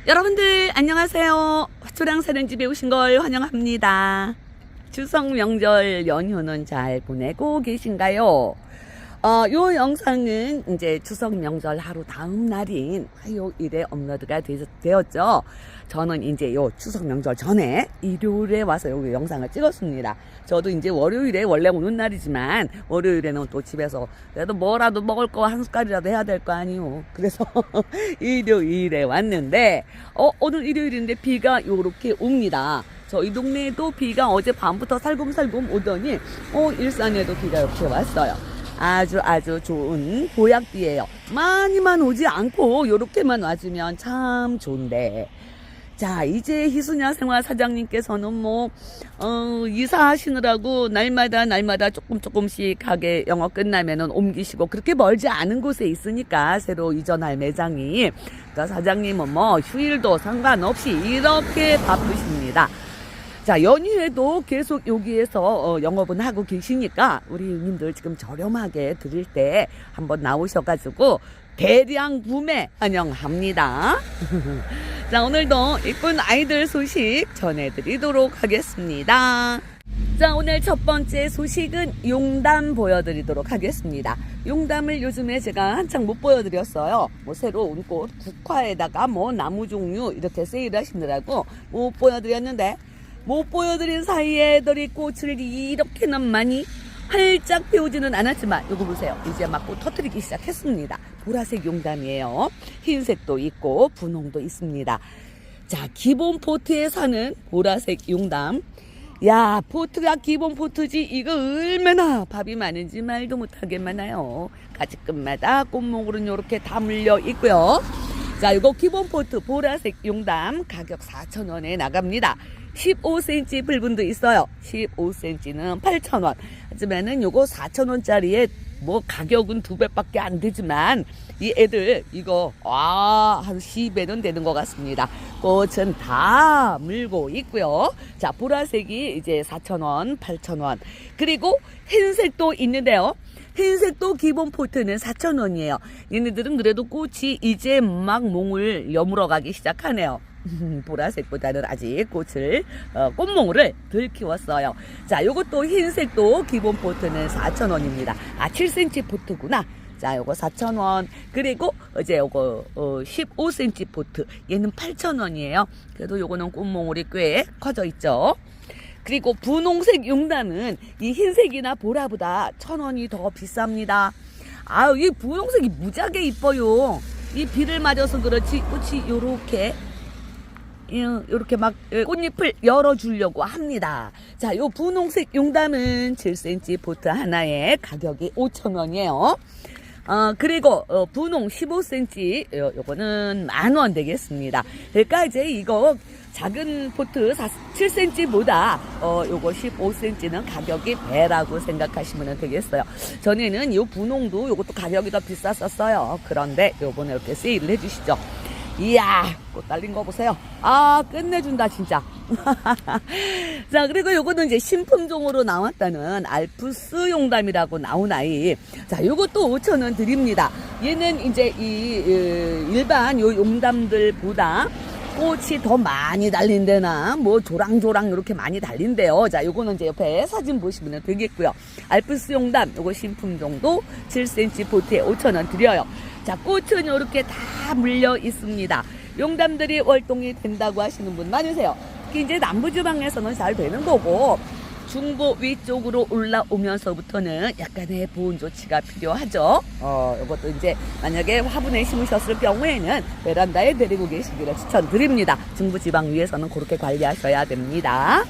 여러분들 안녕하세요. 화초랑 사는 집에 오신 걸 환영합니다. 추석 명절 연휴는 잘 보내고 계신가요? 요 영상은 이제 추석 명절 하루 다음 날인 화요일에 업로드가 되었죠. 저는 이제 요 추석 명절 전에 일요일에 와서 요 영상을 찍었습니다. 저도 이제 월요일에 원래 오는 날이지만 월요일에는 또 집에서 그래도 뭐라도 먹을 거 한 숟갈이라도 해야 될 거 아니요. 그래서 일요일에 왔는데 오늘 일요일인데 비가 요렇게 옵니다. 저희 동네에도 비가 어제 밤부터 살금살금 오더니 일산에도 비가 이렇게 왔어요. 아주 좋은 보약비예요. 많이만 오지 않고 요렇게만 와주면 참 좋은데. 자, 이제 희수냐 생활 사장님께서는 이사하시느라고 날마다 조금씩 가게 영업 끝나면은 옮기시고 그렇게 멀지 않은 곳에 있으니까 새로 이전할 매장이. 그러니까 사장님은 휴일도 상관없이 이렇게 바쁘십니다. 자, 연휴에도 계속 여기에서 영업은 하고 계시니까 우리 님들 지금 저렴하게 드릴 때 한번 나오셔가지고 대량 구매 환영합니다. 자, 오늘도 이쁜 아이들 소식 전해드리도록 하겠습니다. 자, 오늘 첫 번째 소식은 용담 보여드리도록 하겠습니다. 용담을 요즘에 제가 한창 못 보여드렸어요. 새로운 꽃 국화에다가 나무 종류 이렇게 세일하시느라고 못 보여드렸는데, 못 보여드린 사이에 애들이 꽃을 이렇게는 많이 활짝 피우지는 않았지만 요거 보세요. 이제 막 꽃 터뜨리기 시작했습니다. 보라색 용담이에요. 흰색도 있고 분홍도 있습니다. 자, 기본 포트에 사는 보라색 용담. 야, 포트가 기본 포트지 이거 얼마나 밥이 많은지 말도 못하게 많아요. 가지끝마다 꽃목으로는 이렇게 다 물려 있고요. 자, 이거 기본 포트 보라색 용담 가격 4,000원에 나갑니다. 15cm 붉은도 있어요. 15cm는 8,000원. 하지만은 요거 4,000원짜리에 가격은 2배밖에 안 되지만 이 애들 이거 한 10배는 되는 것 같습니다. 꽃은 다 물고 있고요. 자, 보라색이 이제 4,000원, 8,000원. 그리고 흰색도 있는데요. 흰색도 기본 포트는 4,000원이에요. 얘네들은 그래도 꽃이 이제 막 몽을 여물어 가기 시작하네요. 보라색보다는 아직 꽃몽을 덜 키웠어요. 자, 요것도 흰색도 기본 포트는 4,000원입니다. 7cm 포트구나. 자, 요거 4,000원. 그리고 이제 요거 15cm 포트. 얘는 8,000원이에요. 그래도 요거는 꽃몽울이 꽤 커져 있죠. 그리고 분홍색 용담은 이 흰색이나 보라보다 1,000원이 더 비쌉니다. 이 분홍색이 무지하게 이뻐요. 이 비를 맞아서 그렇지 꽃이 요렇게 막 꽃잎을 열어주려고 합니다. 자, 요 분홍색 용담은 7cm 포트 하나에 가격이 5,000원이에요. 그리고 분홍 15cm 요거는 10,000원 되겠습니다. 그러니까 이제 이거 작은 포트 7cm보다 요거 15cm는 가격이 배라고 생각하시면 되겠어요. 전에는 요 분홍도 요것도 가격이 더 비쌌었어요. 그런데 요번에 이렇게 세일을 해주시죠. 이야, 꽃 달린 거 보세요. 끝내준다 진짜. 자, 그리고 요거는 이제 신품종으로 나왔다는 알프스 용담이라고 나온 아이. 자, 요것도 5,000원 드립니다. 얘는 이제 일반 요 용담들보다 꽃이 더 많이 달린대나 조랑조랑 이렇게 많이 달린대요. 자, 요거는 이제 옆에 사진 보시면 되겠고요. 알프스 용담 요거 신품종도 7cm 포트에 5,000원 드려요. 자, 꽃은 이렇게 다 물려 있습니다. 용담들이 월동이 된다고 하시는 분 많으세요. 특히 이제 남부지방에서는 잘 되는 거고 중부 위쪽으로 올라오면서부터는 약간의 보온 조치가 필요하죠. 이것도 이제 만약에 화분에 심으셨을 경우에는 베란다에 데리고 계시기를 추천드립니다. 중부지방 위에서는 그렇게 관리하셔야 됩니다.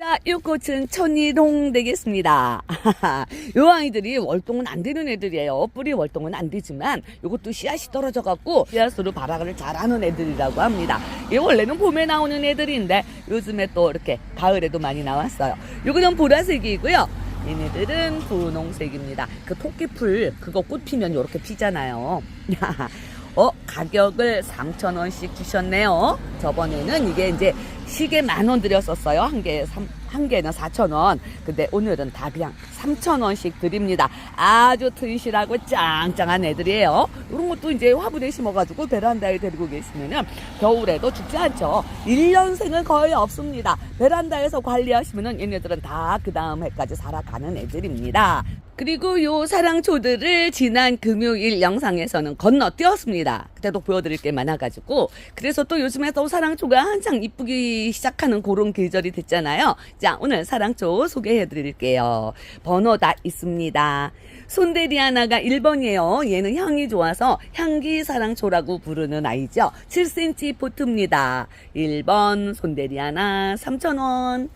자, 이 꽃은 천일홍 되겠습니다. 요 아이들이 월동은 안 되는 애들이에요. 뿌리 월동은 안 되지만 요것도 씨앗이 떨어져 갖고 씨앗으로 발악을 잘하는 애들이라고 합니다. 이 원래는 봄에 나오는 애들인데 요즘에 또 이렇게 가을에도 많이 나왔어요. 요거는 보라색이고요. 얘네들은 분홍색입니다. 그 토끼풀 그거 꽃 피면 요렇게 피잖아요. 가격을 3,000원씩 주셨네요. 저번에는 이게 이제 시계 10,000원 드렸었어요. 한 개에 한 개는 4,000원. 근데 오늘은 다 그냥 3,000원씩 드립니다. 아주 튼실하고 짱짱한 애들이에요. 이런 것도 이제 화분에 심어가지고 베란다에 데리고 계시면은 겨울에도 죽지 않죠. 1년생은 거의 없습니다. 베란다에서 관리하시면은 얘네들은 다 그 다음 해까지 살아가는 애들입니다. 그리고 요 사랑초들을 지난 금요일 영상에서는 건너뛰었습니다. 그때도 보여드릴 게 많아가지고. 그래서 또 요즘에 또 사랑초가 한창 이쁘기 시작하는 그런 계절이 됐잖아요. 자, 오늘 사랑초 소개해드릴게요. 번호 다 있습니다. 손데리아나가 1번이에요. 얘는 향이 좋아서 향기 사랑초라고 부르는 아이죠. 7cm 포트입니다. 1번 손데리아나 3,000원.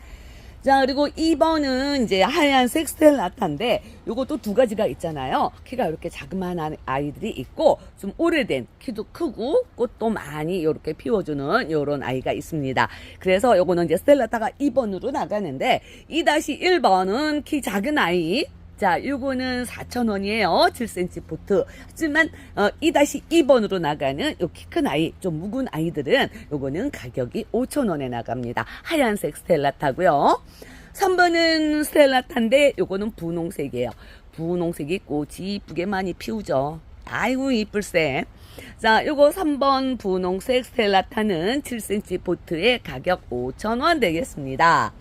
자, 그리고 2번은 이제 하얀색 스텔라타인데 요것도 두 가지가 있잖아요. 키가 이렇게 자그마한 아이들이 있고 좀 오래된 키도 크고 꽃도 많이 이렇게 피워주는 요런 아이가 있습니다. 그래서 요거는 이제 스텔라타가 2번으로 나가는데 2-1번은 키 작은 아이. 자, 요거는 4,000원이에요. 7cm 포트. 하지만 2-2번으로 나가는 요 키 큰 아이, 좀 묵은 아이들은 요거는 가격이 5,000원에 나갑니다. 하얀색 스텔라타고요. 3번은 스텔라타인데 요거는 분홍색이에요. 분홍색이 꽃이 이쁘게 많이 피우죠. 아이고 이쁠세. 자, 요거 3번 분홍색 스텔라타는 7cm 포트의 가격 5,000원 되겠습니다.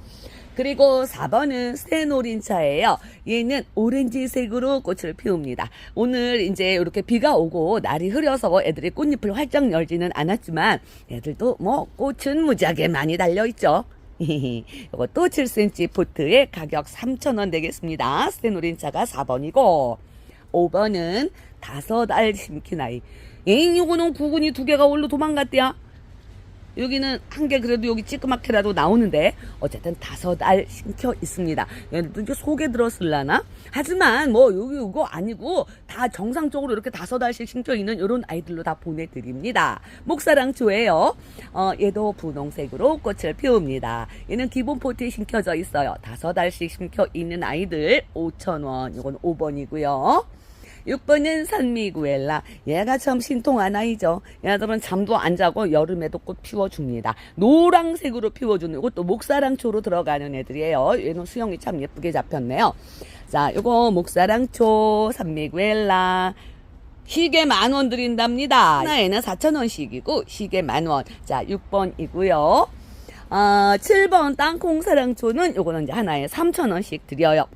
그리고 4번은 스테노린차예요. 얘는 오렌지색으로 꽃을 피웁니다. 오늘 이제 이렇게 비가 오고 날이 흐려서 애들이 꽃잎을 활짝 열지는 않았지만 애들도 뭐 꽃은 무지하게 많이 달려있죠. 이것도 7cm 포트의 가격 3,000원 되겠습니다. 스테노린차가 4번이고 5번은 5알 심킨 아이. 요거는 구근이 2개가 올로 도망갔대야. 여기는 한 개 그래도 여기 찌끄맣게라도 나오는데 어쨌든 5알 심겨 있습니다. 얘도 이제 속에 들었을라나? 하지만 뭐 여기 이거 아니고 다 정상적으로 이렇게 5알씩 심겨 있는 이런 아이들로 다 보내드립니다. 목사랑초예요. 얘도 분홍색으로 꽃을 피웁니다. 얘는 기본 포트에 심겨져 있어요. 5알씩 심겨 있는 아이들 5,000원. 이건 5번이고요. 6번은 산미구엘라. 얘가 참 신통한 아이죠. 얘들은 잠도 안 자고 여름에도 꽃 피워줍니다. 노란색으로 피워주는 이것도 목사랑초로 들어가는 애들이에요. 얘는 수영이 참 예쁘게 잡혔네요. 자, 요거 목사랑초 산미구엘라. 시계 10,000원 드린답니다. 하나에는 4,000원씩이고 시계 10,000원. 자, 6번이고요. 7번 땅콩사랑초는 요거는 이제 하나에 3,000원씩 드려요.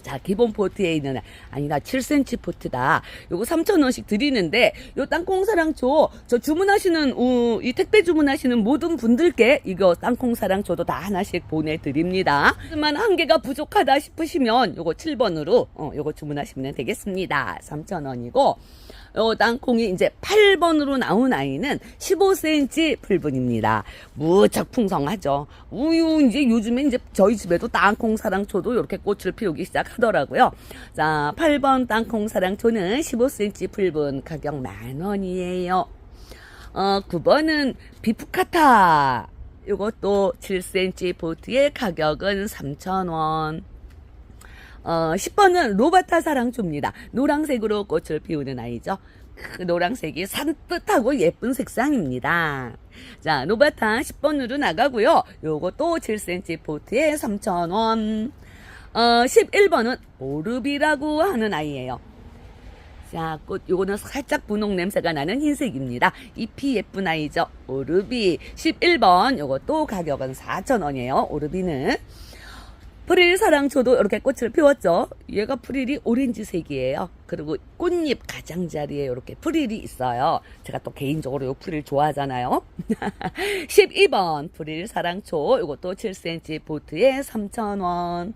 자, 기본 포트에 있는, 아니다, 7cm 포트다. 요거 3,000원씩 드리는데, 요 땅콩사랑초, 저 주문하시는, 이 택배 주문하시는 모든 분들께 이거 땅콩사랑초도 다 하나씩 보내드립니다. 하지만 한 개가 부족하다 싶으시면, 요거 7번으로, 요거 주문하시면 되겠습니다. 3,000원이고, 요 땅콩이 이제 8번으로 나온 아이는 15cm 풀분입니다. 무척 풍성하죠. 우유 이제 요즘에 이제 저희 집에도 땅콩 사랑초도 이렇게 꽃을 피우기 시작하더라고요. 자, 8번 땅콩 사랑초는 15cm 풀분 가격 10,000원이에요. 9번은 비프카타. 이것도 7cm 포트의 가격은 3,000원. 10번은 로바타 사랑초입니다. 노란색으로 꽃을 피우는 아이죠. 그 노란색이 산뜻하고 예쁜 색상입니다. 자, 로바타 10번으로 나가고요. 요것도 7cm 포트에 3,000원. 11번은 오르비라고 하는 아이예요. 자, 꽃 요거는 살짝 분홍 냄새가 나는 흰색입니다. 잎이 예쁜 아이죠. 오르비 11번 요것도 가격은 4,000원이에요. 오르비는. 프릴 사랑초도 이렇게 꽃을 피웠죠. 얘가 프릴이 오렌지색이에요. 그리고 꽃잎 가장자리에 이렇게 프릴이 있어요. 제가 또 개인적으로 이 프릴 좋아하잖아요. 12번 프릴 사랑초 이것도 7cm 보트에 3,000원.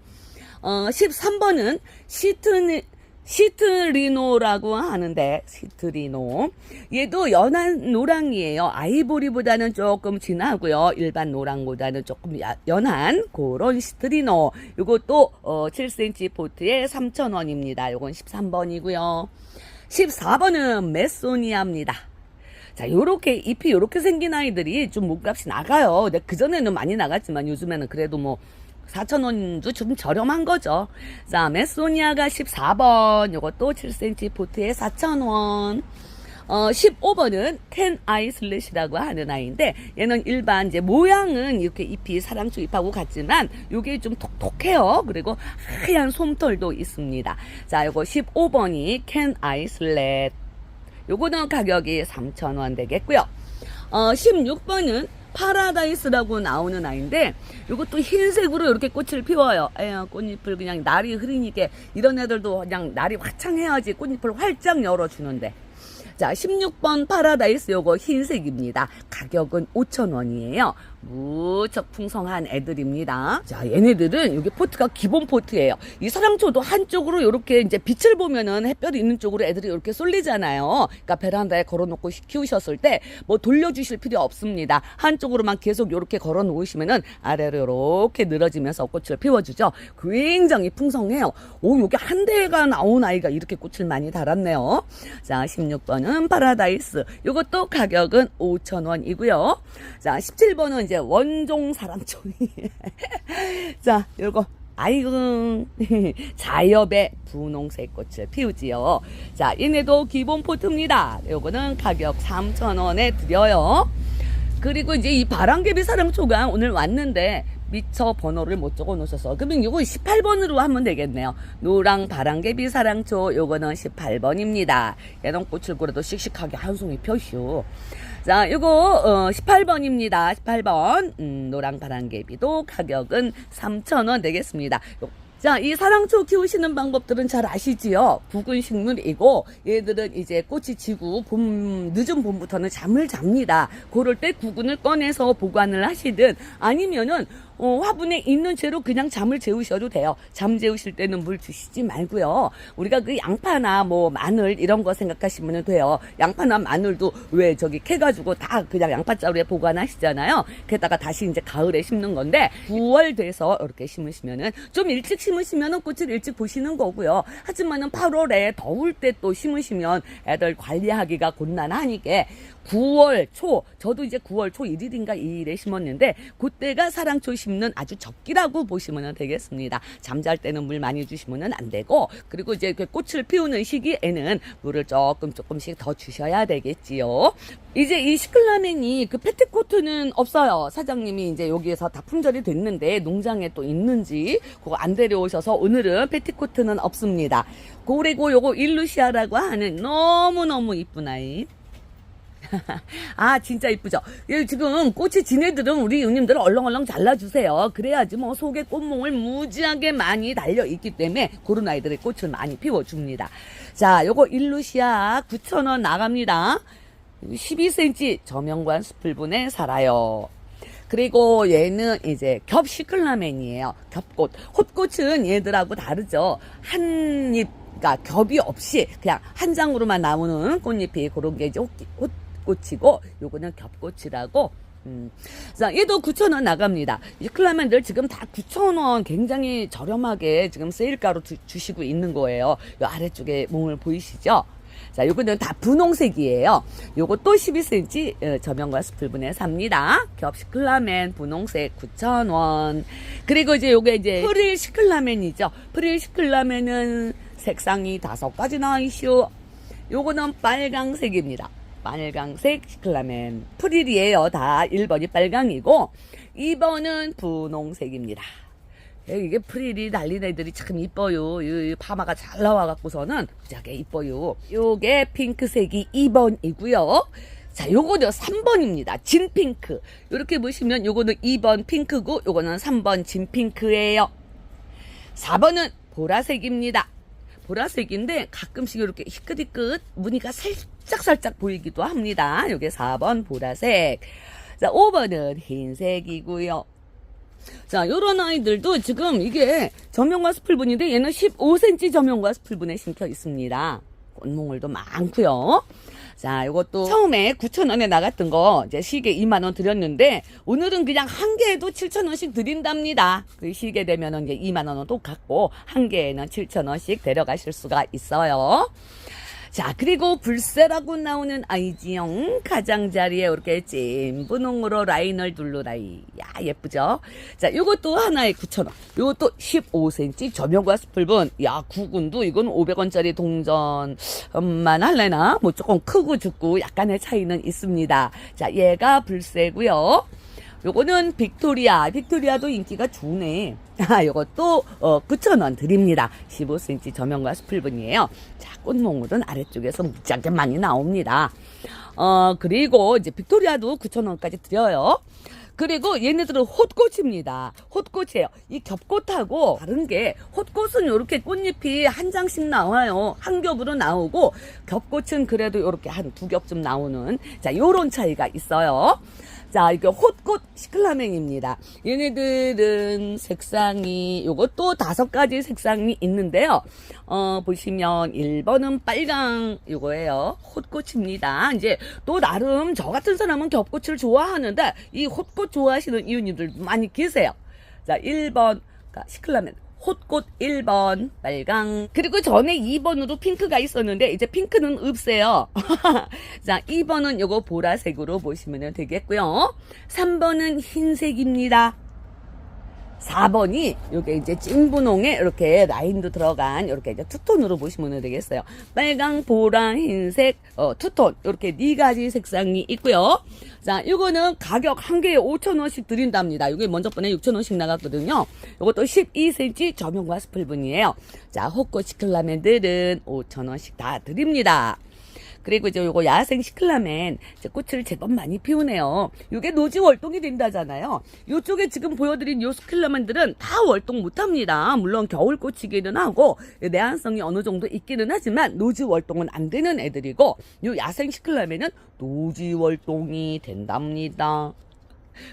13번은 시트리노라고 하는데, 시트리노. 얘도 연한 노랑이에요. 아이보리보다는 조금 진하고요. 일반 노랑보다는 조금 연한 그런 시트리노. 이것도 7cm 포트에 3,000원입니다. 이건 13번이고요. 14번은 메소니아입니다. 자, 요렇게 잎이 요렇게 생긴 아이들이 좀 몸값이 나가요. 근데 그전에는 많이 나갔지만 요즘에는 그래도 뭐 4,000원도 좀 저렴한 거죠. 자, 메소니아가 14번. 요것도 7cm 포트에 4,000원. 15번은 캔 아이 슬래시라고 하는 아이인데 얘는 일반 이제 모양은 이렇게 잎이 사랑초 잎하고 같지만 요게 좀 톡톡해요. 그리고 하얀 솜털도 있습니다. 자, 요거 15번이 캔 아이 슬랫. 요거는 가격이 3,000원 되겠고요. 16번은 파라다이스라고 나오는 아이인데 요것도 흰색으로 이렇게 꽃을 피워요. 에휴, 꽃잎을 그냥 날이 흐리니까 이런 애들도 그냥 날이 화창해야지 꽃잎을 활짝 열어주는데. 자, 16번 파라다이스 요거 흰색입니다. 가격은 5,000원이에요. 무척 풍성한 애들입니다. 자, 얘네들은 여기 포트가 기본 포트예요. 이 사랑초도 한쪽으로 이렇게 이제 빛을 보면은 햇볕이 있는 쪽으로 애들이 이렇게 쏠리잖아요. 그러니까 베란다에 걸어놓고 키우셨을 때 뭐 돌려주실 필요 없습니다. 한쪽으로만 계속 이렇게 걸어 놓으시면은 아래로 이렇게 늘어지면서 꽃을 피워주죠. 굉장히 풍성해요. 오, 여기 한 대가 나온 아이가 이렇게 꽃을 많이 달았네요. 자, 16번은 파라다이스. 요것도 가격은 5,000원이고요. 자, 17번은 이제 원종 사랑초. 자, 요거 아이고 자엽의 분홍색 꽃을 피우지요. 자, 얘네도 기본 포트입니다. 요거는 가격 3,000원에 드려요. 그리고 이제 이 바람개비 사랑초가 오늘 왔는데 미처 번호를 못 적어 놓으셔서 그러면 이거 18번으로 하면 되겠네요. 노랑 바람개비 사랑초 요거는 18번입니다. 얘는 꽃을 그래도 씩씩하게 한 송이 펴슈. 자, 요거 18번입니다. 18번 노랑 바람개비도 가격은 3,000원 되겠습니다. 자, 이 사랑초 키우시는 방법들은 잘 아시지요? 묵은 식물이고 얘들은 이제 꽃이 지고 늦은 봄부터는 잠을 잡니다. 그럴 때 구근을 꺼내서 보관을 하시든 아니면은 화분에 있는 채로 그냥 잠을 재우셔도 돼요. 잠 재우실 때는 물 주시지 말고요. 우리가 그 양파나 뭐 마늘 이런 거 생각하시면 돼요. 양파나 마늘도 왜 저기 캐가지고 다 그냥 양파자루에 보관하시잖아요. 게다가 다시 이제 가을에 심는 건데 9월 돼서 이렇게 심으시면은 좀 일찍 심으시면은 꽃을 일찍 보시는 거고요. 하지만은 8월에 더울 때 또 심으시면 애들 관리하기가 곤란하니까 9월 초, 저도 이제 9월 초 1일인가 2일에 심었는데 그때가 사랑초 심는 아주 적기라고 보시면 되겠습니다. 잠잘 때는 물 많이 주시면 안 되고, 그리고 이제 그 꽃을 피우는 시기에는 물을 조금씩 더 주셔야 되겠지요. 이제 이 시클라멘이 그 페티코트는 없어요. 사장님이 이제 여기에서 다 품절이 됐는데 농장에 또 있는지 그거 안 데려오셔서 오늘은 페티코트는 없습니다. 그리고 요거 일루시아라고 하는 너무너무 이쁜 아이. 아, 진짜 이쁘죠? 지금 꽃이 진 애들은 우리 유님들 얼렁얼렁 잘라주세요. 그래야지 뭐 속에 꽃몽을 무지하게 많이 달려있기 때문에 그런 아이들의 꽃을 많이 피워줍니다. 자, 요거 일루시아 9,000원 나갑니다. 12cm 저명관 수풀분에 살아요. 그리고 얘는 이제 겹 시클라멘이에요. 겹꽃. 홑꽃은 얘들하고 다르죠. 한 잎, 그러니까 겹이 없이 그냥 한 장으로만 나오는 꽃잎이 그런 게 이제 홑꽃이고, 요거는 겹꽃이라고. 자, 얘도 9,000원 나갑니다. 이 클라멘들 지금 다 9,000원 굉장히 저렴하게 지금 세일가로 주시고 있는 거예요. 요 아래쪽에 몽을 보이시죠? 자, 요거는 다 분홍색이에요. 요것도 12cm 저명과 수풀분에 삽니다. 겹 시클라멘 분홍색 9,000원. 그리고 이제 요게 이제 프릴 시클라멘이죠. 프릴 시클라멘은 색상이 5가지 나와있쇼. 요거는 빨강색입니다. 빨강색 시클라멘. 프릴이에요. 다 1번이 빨강이고 2번은 분홍색입니다. 이게 프릴이 달린 애들이 참 이뻐요. 이 파마가 잘 나와갖고서는 무지하게 이뻐요. 요게 핑크색이 2번이고요. 자, 요거는 3번입니다. 진핑크. 요렇게 보시면 요거는 2번 핑크고 요거는 3번 진핑크예요. 4번은 보라색입니다. 보라색인데 가끔씩 이렇게 희끗희끗 무늬가 살짝 보이기도 합니다. 요게 4번 보라색. 자, 5번은 흰색이고요. 자, 요런 아이들도 지금 이게 저명과 수풀분인데 얘는 15cm 저명과 수풀분에 심겨 있습니다. 꽃몽울도 많고요. 자, 요것도 처음에 9,000원에 나갔던 거 이제 시계 2만원 드렸는데 오늘은 그냥 한 개에도 7,000원씩 드린답니다. 그 시계 되면은 이제 2만원은 똑같고 한 개에는 7,000원씩 데려가실 수가 있어요. 자, 그리고 불새라고 나오는 아이지영 가장자리에 이렇게 찐 분홍으로 라인을 둘러라이. 야, 예쁘죠? 자, 요것도 하나에 9,000원. 요것도 15cm 저명과 스풀분. 야, 구근도 이건 500원짜리 동전만 할래나? 뭐 조금 크고 죽고 약간의 차이는 있습니다. 자, 얘가 불새고요. 요거는 빅토리아. 빅토리아도 인기가 좋네. 요것도 9,000원 드립니다. 15cm 저명과 스풀분이에요. 자, 꽃몽울은 아래쪽에서 무지하게 많이 나옵니다. 그리고 이제 빅토리아도 9,000원까지 드려요. 그리고 얘네들은 홑꽃입니다. 홑꽃이에요. 이 겹꽃하고 다른 게 홑꽃은 이렇게 꽃잎이 한 장씩 나와요. 한 겹으로 나오고 겹꽃은 그래도 이렇게 한 두 겹쯤 나오는 자 요런 차이가 있어요. 자, 이게 홑꽃 시클라멘입니다. 얘네들은 색상이 요것도 5가지 색상이 있는데요. 보시면 1번은 빨강 요거예요. 홑꽃입니다. 이제 또 나름 저 같은 사람은 겹꽃을 좋아하는데 이 홑꽃 좋아하시는 이웃님들 많이 계세요. 자, 1번 시클라멘 홑꽃 1번 빨강. 그리고 전에 2번으로 핑크가 있었는데 이제 핑크는 없어요. 자, 2번은 요거 보라색으로 보시면 되겠고요. 3번은 흰색입니다. 4번이 요게 이제 찐분홍에 이렇게 라인도 들어간 이렇게 이제 투톤으로 보시면 되겠어요. 빨강, 보라, 흰색, 투톤 이렇게 4가지 색상이 있고요. 자, 요거는 가격 한 개에 5,000원씩 드린답니다. 요게 먼저 번에 6,000원씩 나갔거든요. 요것도 12cm 저명과 스풀분이에요. 자, 홑꽃 시클라멘들은 5,000원씩 다 드립니다. 그리고 이제 요거 야생 시클라멘 이제 꽃을 제법 많이 피우네요. 요게 노지 월동이 된다잖아요. 요쪽에 지금 보여드린 요 시클라멘들은 다 월동 못합니다. 물론 겨울꽃이기는 하고 내한성이 어느 정도 있기는 하지만 노지 월동은 안 되는 애들이고 요 야생 시클라멘은 노지 월동이 된답니다.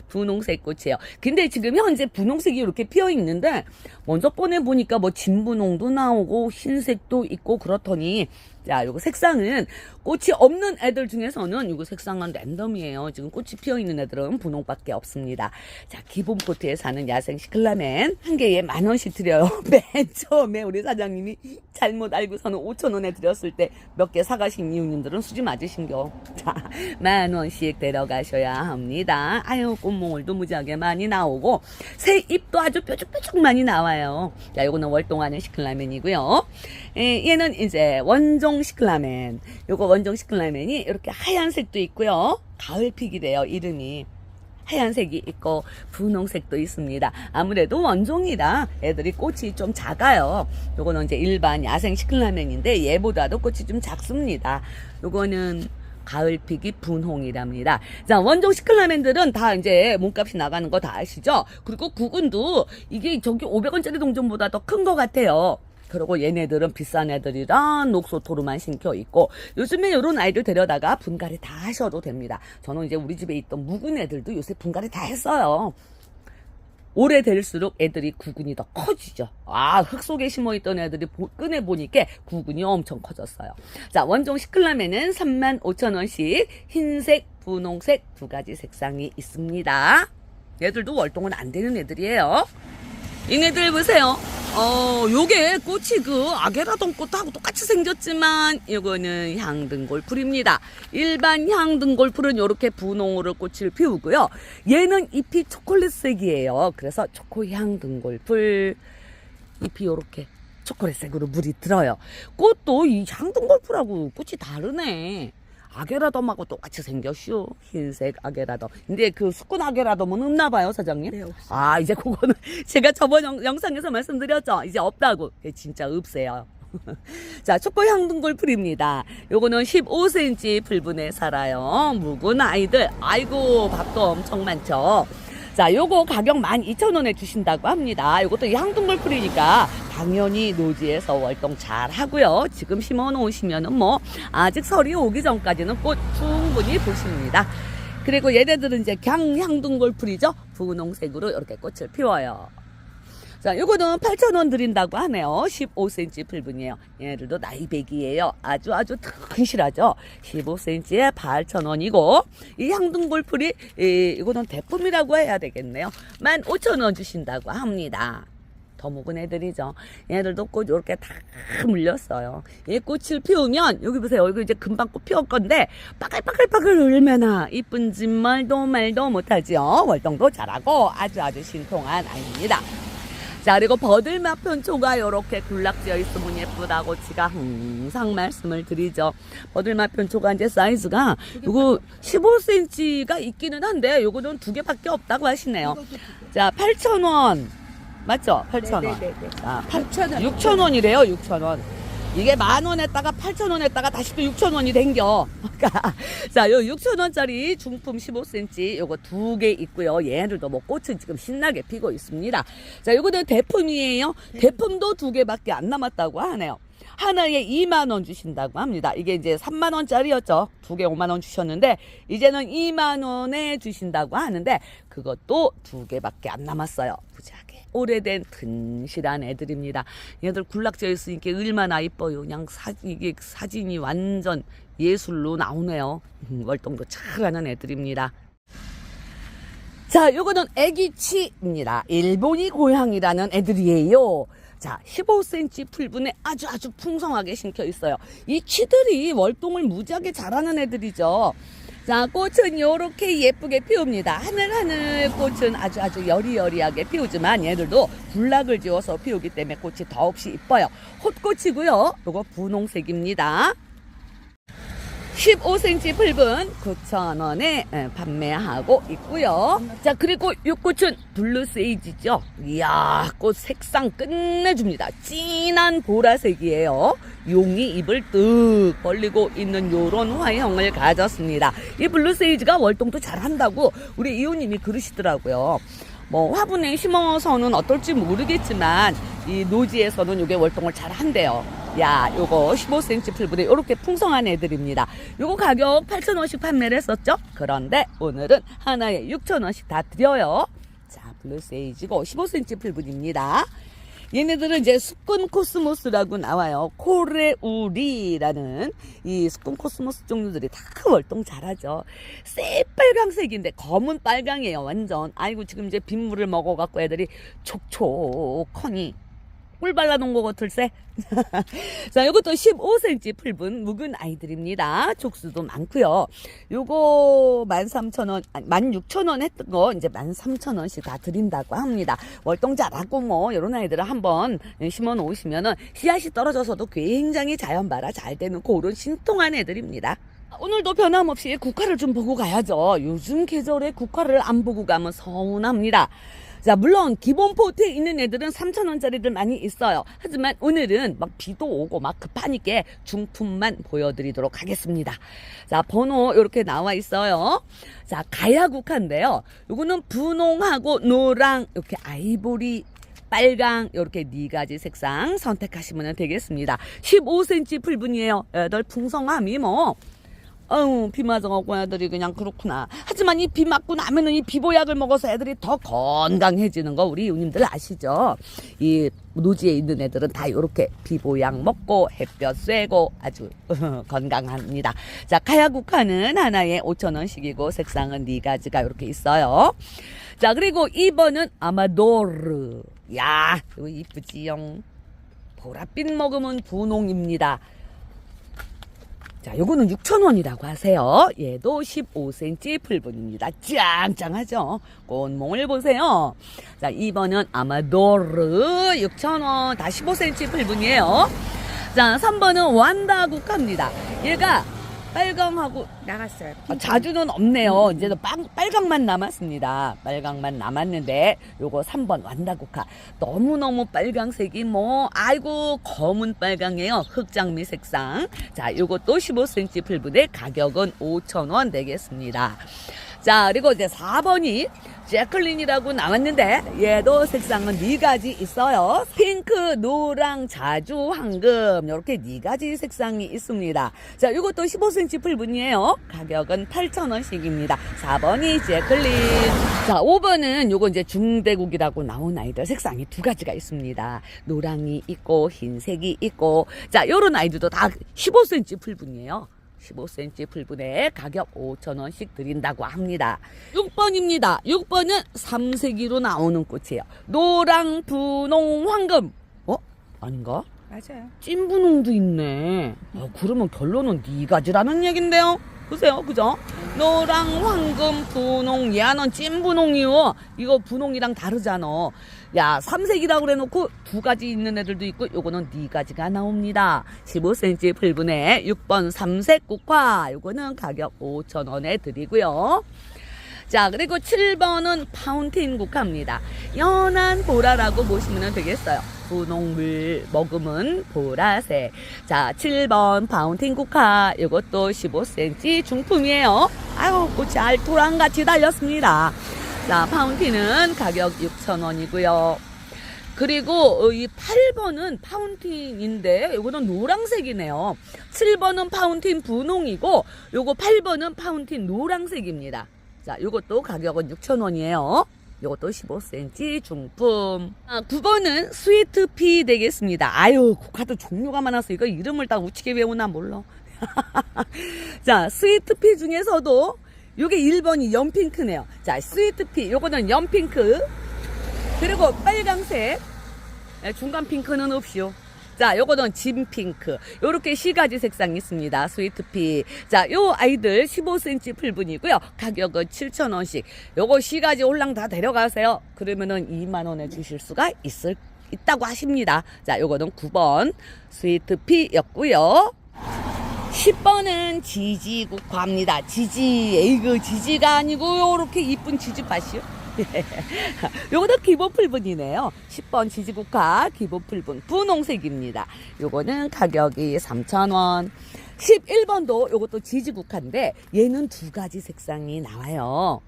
분홍색 꽃이에요. 근데 지금 현재 분홍색이 이렇게 피어 있는데 먼저 번에 보니까 뭐 진분홍도 나오고 흰색도 있고 그렇더니 자, 요거 색상은 꽃이 없는 애들 중에서는 요거 색상은 랜덤이에요. 지금 꽃이 피어 있는 애들은 분홍밖에 없습니다. 자, 기본 포트에 사는 야생 시클라멘 한 개에 10,000원씩 드려요. 맨 처음에 우리 사장님이 잘못 알고서는 5,000원에 드렸을 때 몇 개 사가신 이웃님들은 수지 맞으신겨. 자, 10,000원씩 데려가셔야 합니다. 아유, 꽃몽울도 무지하게 많이 나오고 새 잎도 아주 뾰족뾰족 많이 나와요. 자, 요거는 월동하는 시클라멘이고요. 얘는 이제 원종 시클라멘. 요거 원종 시클라멘이 이렇게 하얀색도 있고요. 가을픽이래요, 이름이. 하얀색이 있고 분홍색도 있습니다. 아무래도 원종이라 애들이 꽃이 좀 작아요. 요거는 이제 일반 야생 시클라멘인데 얘보다도 꽃이 좀 작습니다. 요거는 가을픽이 분홍이랍니다. 자, 원종 시클라멘들은 다 이제 몸값이 나가는 거 다 아시죠? 그리고 구근도 이게 저기 500원짜리 동전보다 더 큰 것 같아요. 그리고 얘네들은 비싼 애들이라 녹소토로만 심겨 있고 요즘에 이런 아이들 데려다가 분갈이 다 하셔도 됩니다. 저는 이제 우리 집에 있던 묵은 애들도 요새 분갈이 다 했어요. 오래될수록 애들이 구근이 더 커지죠. 아, 흙 속에 심어있던 애들이 꺼내보니까 구근이 엄청 커졌어요. 자, 원종 시클라멘은 35,000원씩 흰색, 분홍색 2가지 색상이 있습니다. 얘들도 월동은 안 되는 애들이에요. 얘네들 보세요. 요게 꽃이 그 아게라돈 꽃하고 똑같이 생겼지만 이거는 향등골풀입니다. 일반 향등골풀은 이렇게 분홍으로 꽃을 피우고요. 얘는 잎이 초콜릿색이에요. 그래서 초코향등골풀 잎이 이렇게 초콜릿색으로 물이 들어요. 꽃도 이 향등골풀하고 꽃이 다르네. 아게라돔하고 똑같이 생겼슈. 흰색 아게라돔. 근데 그 수꾼 아게라돔은 없나봐요, 사장님? 네, 없어요. 아, 이제 그거는 제가 저번 영상에서 말씀드렸죠. 이제 없다고. 진짜 없어요. 자, 초코 향등골풀입니다. 요거는 15cm 풀분에 살아요. 묵은 아이들. 아이고, 밥도 엄청 많죠. 자, 요거 가격 12,000원에 주신다고 합니다. 요것도 향등골풀이니까 당연히 노지에서 월동 잘 하고요. 지금 심어 놓으시면은 뭐 아직 설이 오기 전까지는 꽃 충분히 보십니다. 그리고 얘네들은 이제 향등골풀이죠. 분홍색으로 이렇게 꽃을 피워요. 자, 요거는 8,000원 드린다고 하네요. 15cm 풀분이에요. 얘네들도 나이백이에요. 아주 튼실하죠. 15cm에 8,000원이고 이 향등골풀이 이거는 대품이라고 해야 되겠네요. 15,000원 주신다고 합니다. 더 묵은 애들이죠. 얘네들도 꽃 이렇게 다 물렸어요. 얘 꽃을 피우면 여기 보세요. 이거 이제 금방 꽃 피울 건데 빠글빠글빠글 얼마나 이쁜지 말도 못하지요. 월동도 잘하고 아주 신통한 아이입니다. 자, 그리고 버들맛 편초가 이렇게 군락지어 있으면 예쁘다고 제가 항상 말씀을 드리죠. 버들맛 편초가 이제 사이즈가 요거 15cm가 있기는 한데 요거는 2개밖에 없다고 하시네요. 자, 8,000원. 맞죠? 8,000원. 자, 8,000원. 6,000원이래요, 6,000원. 이게 10,000원에다가 8,000원에다가 다시 또 6,000원이 댕겨. 자, 요 6,000원짜리 중품 15cm 요거 2개 있고요. 얘네들도 뭐 꽃은 지금 신나게 피고 있습니다. 자, 요거는 대품이에요. 대품도 2개밖에 안 남았다고 하네요. 하나에 2만원 주신다고 합니다. 이게 이제 3만원짜리였죠. 2개 5만원 주셨는데 이제는 2만원에 주신다고 하는데 그것도 2개밖에 안 남았어요. 무지하게 오래된 튼실한 애들입니다. 얘들 군락지어 있으니까 얼마나 이뻐요. 그냥 이게 사진이 완전 예술로 나오네요. 월동도 잘하는 애들입니다. 자, 요거는 애기치입니다. 일본이 고향이라는 애들이에요. 자, 15cm 풀분에 아주 풍성하게 심겨 있어요. 이 치들이 월동을 무지하게 잘하는 애들이죠. 자, 꽃은 요렇게 예쁘게 피웁니다. 하늘하늘 꽃은 아주 여리여리하게 피우지만 얘들도 군락을 지어서 피우기 때문에 꽃이 더없이 이뻐요. 헛꽃이고요. 요거 분홍색입니다. 15cm 풀분 9,000원에 판매하고 있고요. 자, 그리고 이 꽃은 블루세이지죠. 이야, 꽃 색상 끝내줍니다. 진한 보라색이에요. 용이 입을 뜩 벌리고 있는 요런 화형을 가졌습니다. 이 블루세이지가 월동도 잘한다고 우리 이호님이 그러시더라고요. 뭐 화분에 심어서는 어떨지 모르겠지만 이 노지에서는 이게 월동을 잘 한대요. 야, 요거 15cm 풀분에 이렇게 풍성한 애들입니다. 요거 가격 8,000원씩 판매를 했었죠. 그런데 오늘은 하나에 6,000원씩 다 드려요. 자, 블루세이지고 15cm 풀분입니다. 얘네들은 이제 수꾼 코스모스라고 나와요. 코레우리라는 이 수꾼 코스모스 종류들이 다 월동 잘하죠. 새빨강색인데 검은 빨강이에요. 완전. 아이고, 지금 이제 빗물을 먹어갖고 애들이 촉촉하니 꿀 발라놓은 것 같을세. 자, 요것도 15cm 풀분 묵은 아이들입니다. 족수도 많고요. 요거 13,000원, 16,000원 했던 거 이제 13,000원씩 다 드린다고 합니다. 월동 잘하고 뭐 요런 아이들을 한번 심어 놓으시면은 씨앗이 떨어져서도 굉장히 자연발화 잘 되는 그런 신통한 애들입니다. 오늘도 변함없이 국화를 좀 보고 가야죠. 요즘 계절에 국화를 안 보고 가면 서운합니다. 자, 물론 기본 포트에 있는 애들은 3,000원짜리들 많이 있어요. 하지만 오늘은 막 비도 오고 막 급하니까 중품만 보여드리도록 하겠습니다. 자, 번호 이렇게 나와 있어요. 자, 가야국화인데요. 요거는 분홍하고 노랑, 이렇게 아이보리, 빨강 이렇게 4가지 색상 선택하시면 되겠습니다. 15cm 풀분이에요. 애들 풍성함이 뭐 비 맞아갖고 애들이 그냥 그렇구나. 하지만 이 비 맞고 나면은 이 비보약을 먹어서 애들이 더 건강해지는 거 우리 이웃님들 아시죠? 이 노지에 있는 애들은 다 이렇게 비보약 먹고 햇볕 쐬고 아주 건강합니다. 자, 가야국화는 하나에 5,000원씩이고 색상은 4가지가 이렇게 있어요. 자, 그리고 2번은 아마도르. 야, 이거 이쁘지요? 보랏빛 먹으면 분홍입니다. 자, 요거는 6,000원이라고 하세요. 얘도 15cm 풀분입니다. 짱짱하죠? 꽃몽을 보세요. 자, 2번은 아마도르 6,000원. 다 15cm 풀분이에요. 자, 3번은 완다국화입니다. 얘가 빨강하고 나갔어요. 자주는 없네요. 이제는 빨강만 남았습니다. 빨강만 남았는데 요거 3번 완다국화 너무너무 빨강색이 뭐 아이고 검은 빨강이에요. 흑장미 색상. 자, 요것도 15cm 풀분에 가격은 5,000원 되겠습니다. 자, 그리고 이제 4번이 제클린이라고 나왔는데 얘도 색상은 4가지 있어요. 핑크, 노랑, 자주, 황금 이렇게 4가지 색상이 있습니다. 자, 이것도 15cm 풀분이에요. 가격은 8,000원씩입니다. 4번이 제클린. 자, 5번은 요거 이제 중대국이라고 나온 아이들 색상이 2가지가 있습니다. 노랑이 있고 흰색이 있고 자, 요런 아이들도 다 15cm 풀분이에요. 15cm 풀분에 가격 5,000원씩 드린다고 합니다. 6번입니다. 6번은 삼색이로 나오는 꽃이에요. 노랑, 분홍, 황금. 아닌가? 맞아요. 찐분홍도 있네. 그러면 결론은 네 가지라는 얘긴데요. 보세요, 그죠? 노랑, 황금, 분홍, 얘는 찐분홍이요. 이거 분홍이랑 다르잖아. 야, 삼색이라고 그래놓고 두 가지 있는 애들도 있고, 요거는 네 가지가 나옵니다. 15cm 풀분에 6번 삼색 국화. 요거는 가격 5,000원에 드리고요. 자, 그리고 7번은 파운틴 국화입니다. 연한 보라라고 보시면 되겠어요. 분홍물 머금은 보라색. 자, 7번 파운틴 국화. 이것도 15cm 중품이에요. 아유, 꽃이 알토랑같이 달렸습니다. 자, 파운틴은 가격 6,000원이고요. 그리고 이 8번은 파운틴인데 요거는 노란색이네요. 7번은 파운틴 분홍이고 요거 8번은 파운틴 노란색입니다. 자, 요것도 가격은 6,000원이에요. 요것도 15cm 중품. 9번은 스위트피 되겠습니다. 아유, 국화도 종류가 많아서 이거 이름을 다 우치게 외우나 몰라. 자, 스위트피 중에서도 요게 1번이 연핑크네요. 자, 스위트피 요거는 연핑크. 그리고 빨강색. 중간 핑크는 없이요. 자, 요거는 진핑크. 요렇게 4가지 색상이 있습니다. 스위트피. 자, 요 아이들 15cm 풀분이고요. 가격은 7,000원씩. 요거 4가지 홀랑 다 데려가세요. 그러면은 2만원에 주실 수가 있다고 하십니다. 자, 요거는 9번 스위트피였고요. 10번은 지지국화입니다. 지지, 지지가 아니고 요렇게 이쁜 지지밭이요. 요거도 기본 풀분이네요. 10번 지지국화 기본 풀분 분홍색입니다. 요거는 가격이 3,000원. 11번도 요것도 지지국화인데 얘는 2가지 색상이 나와요.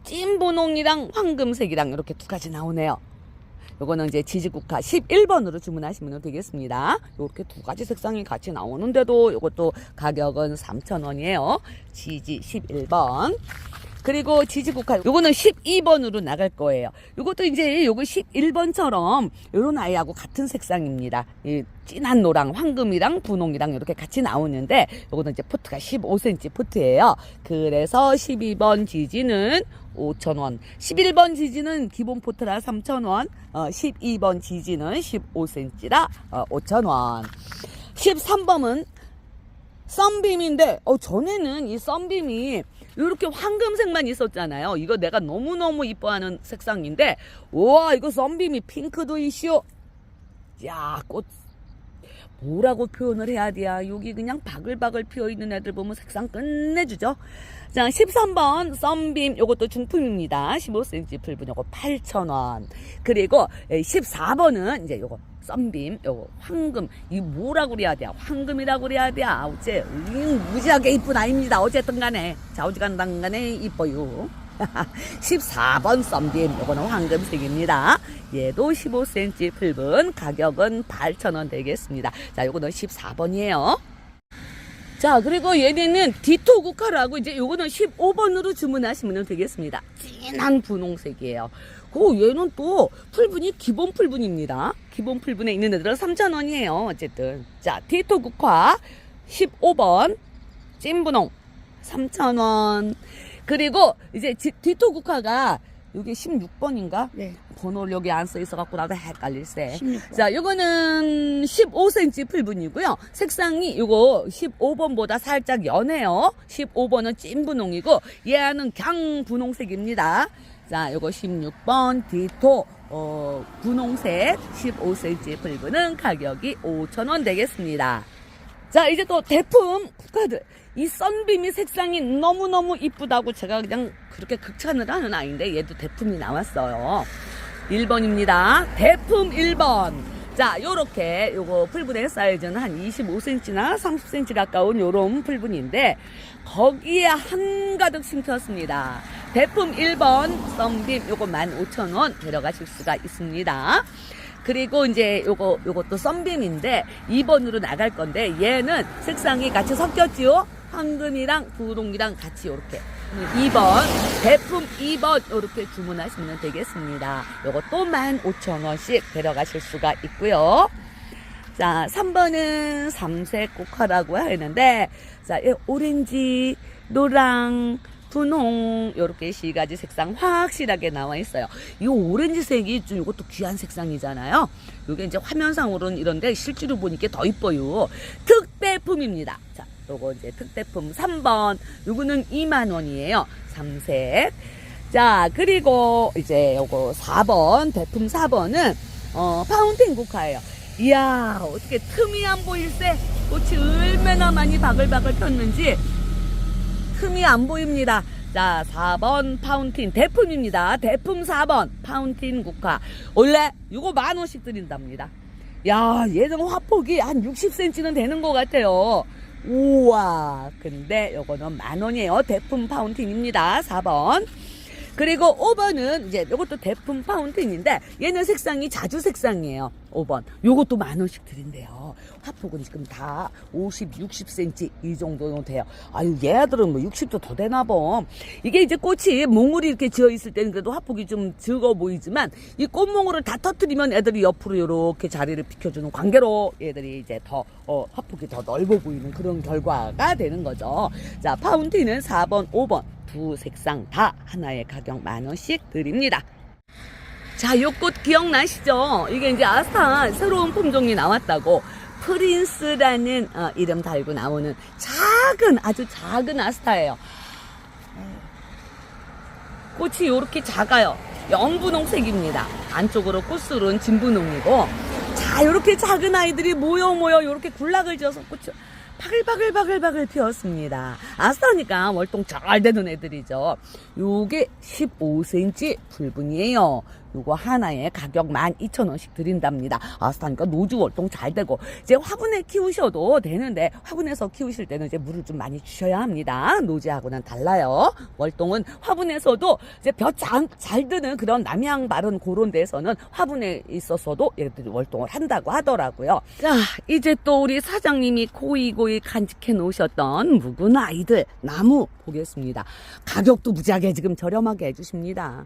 찐분홍이랑 황금색이랑 이렇게 2가지 나오네요. 요거는 이제 지지국화 11번으로 주문하시면 되겠습니다. 이렇게 2가지 색상이 같이 나오는데도 요것도 가격은 3,000원이에요. 지지 11번. 그리고 지지국화 요거는 12번으로 나갈 거예요. 요것도 이제 요거 11번처럼 요런 아이하고 같은 색상입니다. 이 진한 노랑, 황금이랑 분홍이랑 이렇게 같이 나오는데 요거는 이제 포트가 15cm 포트예요. 그래서 12번 지지는 5,000원. 11번 지지는 기본 포트라 3,000원. 12번 지지는 15cm라 5,000원. 13번은 썬빔인데 전에는 이 썬빔이 이렇게 황금색만 있었잖아요. 이거 내가 너무너무 이뻐하는 색상인데 우와, 이거 썬빔이 핑크도 이슈. 야, 꽃 뭐라고 표현을 해야 돼야. 여기 그냥 바글바글 피어있는 애들 보면 색상 끝내주죠. 자, 13번 썬빔 요것도 중품입니다. 15cm 풀분 요거 8,000원. 그리고 14번은 이제 요거 썬빔 요거 황금. 이 뭐라고 그래야 돼? 황금이라고 그래야 돼? 어째 무지하게 이쁜 아이입니다. 어쨌든 간에 좌우지간당 간에 이뻐요. 14번 썬빔 요거는 황금색입니다. 얘도 15cm 풀분 가격은 8,000원 되겠습니다. 자, 요거는 14번이에요. 자, 그리고 얘네는 디토 국화라고 이제 요거는 15번으로 주문하시면 되겠습니다. 진한 분홍색이에요. 얘는 또 풀분이 기본 풀분입니다. 기본 풀분에 있는 애들은 3,000원이에요. 어쨌든. 자, 디토 국화 15번 찐분홍 3,000원. 그리고 이제 디토 국화가 여기 16번인가? 네. 번호를 여기 안 써 있어갖고 나도 헷갈릴세. 16번. 자, 요거는 15cm 풀분이고요. 색상이 요거 15번보다 살짝 연해요. 15번은 찐분홍이고 얘는 그냥 분홍색입니다. 자, 요거 16번 디토 분홍색 15cm 풀분은 가격이 5,000원 되겠습니다. 자, 이제 또 대품 국화들. 이 썬빔이 색상이 너무너무 이쁘다고 제가 그냥 그렇게 극찬을 하는 아이인데 얘도 대품이 나왔어요. 1번입니다. 대품 1번. 자, 요렇게 요거 풀분의 사이즈는 한 25cm나 30cm 가까운 요런 풀분인데 거기에 한가득 심켰습니다. 대품 1번 썬빔 요거 15,000원 데려가실 수가 있습니다. 그리고 이제 요것도 썬빔인데 2번으로 나갈 건데 얘는 색상이 같이 섞였지요. 황금이랑 분홍이랑 같이 요렇게 2번 대품 2번 요렇게 주문하시면 되겠습니다. 요것도 15,000원씩 데려가실 수가 있고요. 자, 3번은 삼색 국화라고 하는데, 자, 이 오렌지, 노랑, 분홍, 요렇게 4가지 색상 확실하게 나와 있어요. 이 오렌지색이 좀 이것도 귀한 색상이잖아요. 요게 이제 화면상으로는 이런데 실제로 보니까 더 이뻐요. 특대품입니다. 자, 요거 이제 특대품 3번. 요거는 2만원이에요. 삼색. 자, 그리고 이제 요거 4번, 대품 4번은, 파운틴 국화예요. 이야, 어떻게 틈이 안 보일세? 꽃이 얼마나 많이 바글바글 폈는지 틈이 안 보입니다. 자, 4번 파운틴 대품입니다. 대품 4번 파운틴 국화. 원래 이거 10,000원씩 드린답니다. 야, 얘는 화폭이 한 60cm는 되는 것 같아요. 우와, 근데 요거는 10,000원이에요. 대품 파운틴입니다. 4번. 그리고 5번은 이제 요것도 대품 파운틴인데 얘는 색상이 자주 색상이에요. 5번. 요것도 10,000원씩 드린대요. 화폭은 지금 다 50, 60cm 이 정도는 돼요. 아유, 얘들은 뭐 60도 더 되나 봐. 이게 이제 꽃이 몽울이 이렇게 지어 있을 때는 그래도 화폭이 좀 적어 보이지만 이 꽃몽울을 다 터뜨리면 애들이 옆으로 이렇게 자리를 비켜주는 관계로 얘들이 이제 더 화폭이 더 넓어 보이는 그런 결과가 되는 거죠. 자, 파운틴은 4번, 5번 두 색상 다 하나의 가격 10,000원씩 드립니다. 자, 요 꽃 기억나시죠? 이게 이제 아스타 새로운 품종이 나왔다고 프린스라는 이름 달고 나오는 작은, 아주 작은 아스타예요. 꽃이 요렇게 작아요. 연분홍색입니다. 안쪽으로 꽃술은 진분홍이고, 자, 요렇게 작은 아이들이 모여 요렇게 군락을 지어서 꽃이 바글바글 피었습니다. 아스타니까 월동 잘 되는 애들이죠. 요게 15cm 풀분이에요. 요거 하나에 가격 12,000원씩 드린답니다. 아스타니까 노주 월동 잘 되고, 이제 화분에 키우셔도 되는데, 화분에서 키우실 때는 이제 물을 좀 많이 주셔야 합니다. 노지하고는 달라요. 월동은 화분에서도 이제 벼 잘 드는 그런 남양 마른 그런 데서는 화분에 있어서도 얘들이 월동을 한다고 하더라고요. 자, 이제 또 우리 사장님이 고이 간직해 놓으셨던 묵은 아이들 나무 보겠습니다. 가격도 무지하게 지금 저렴하게 해주십니다.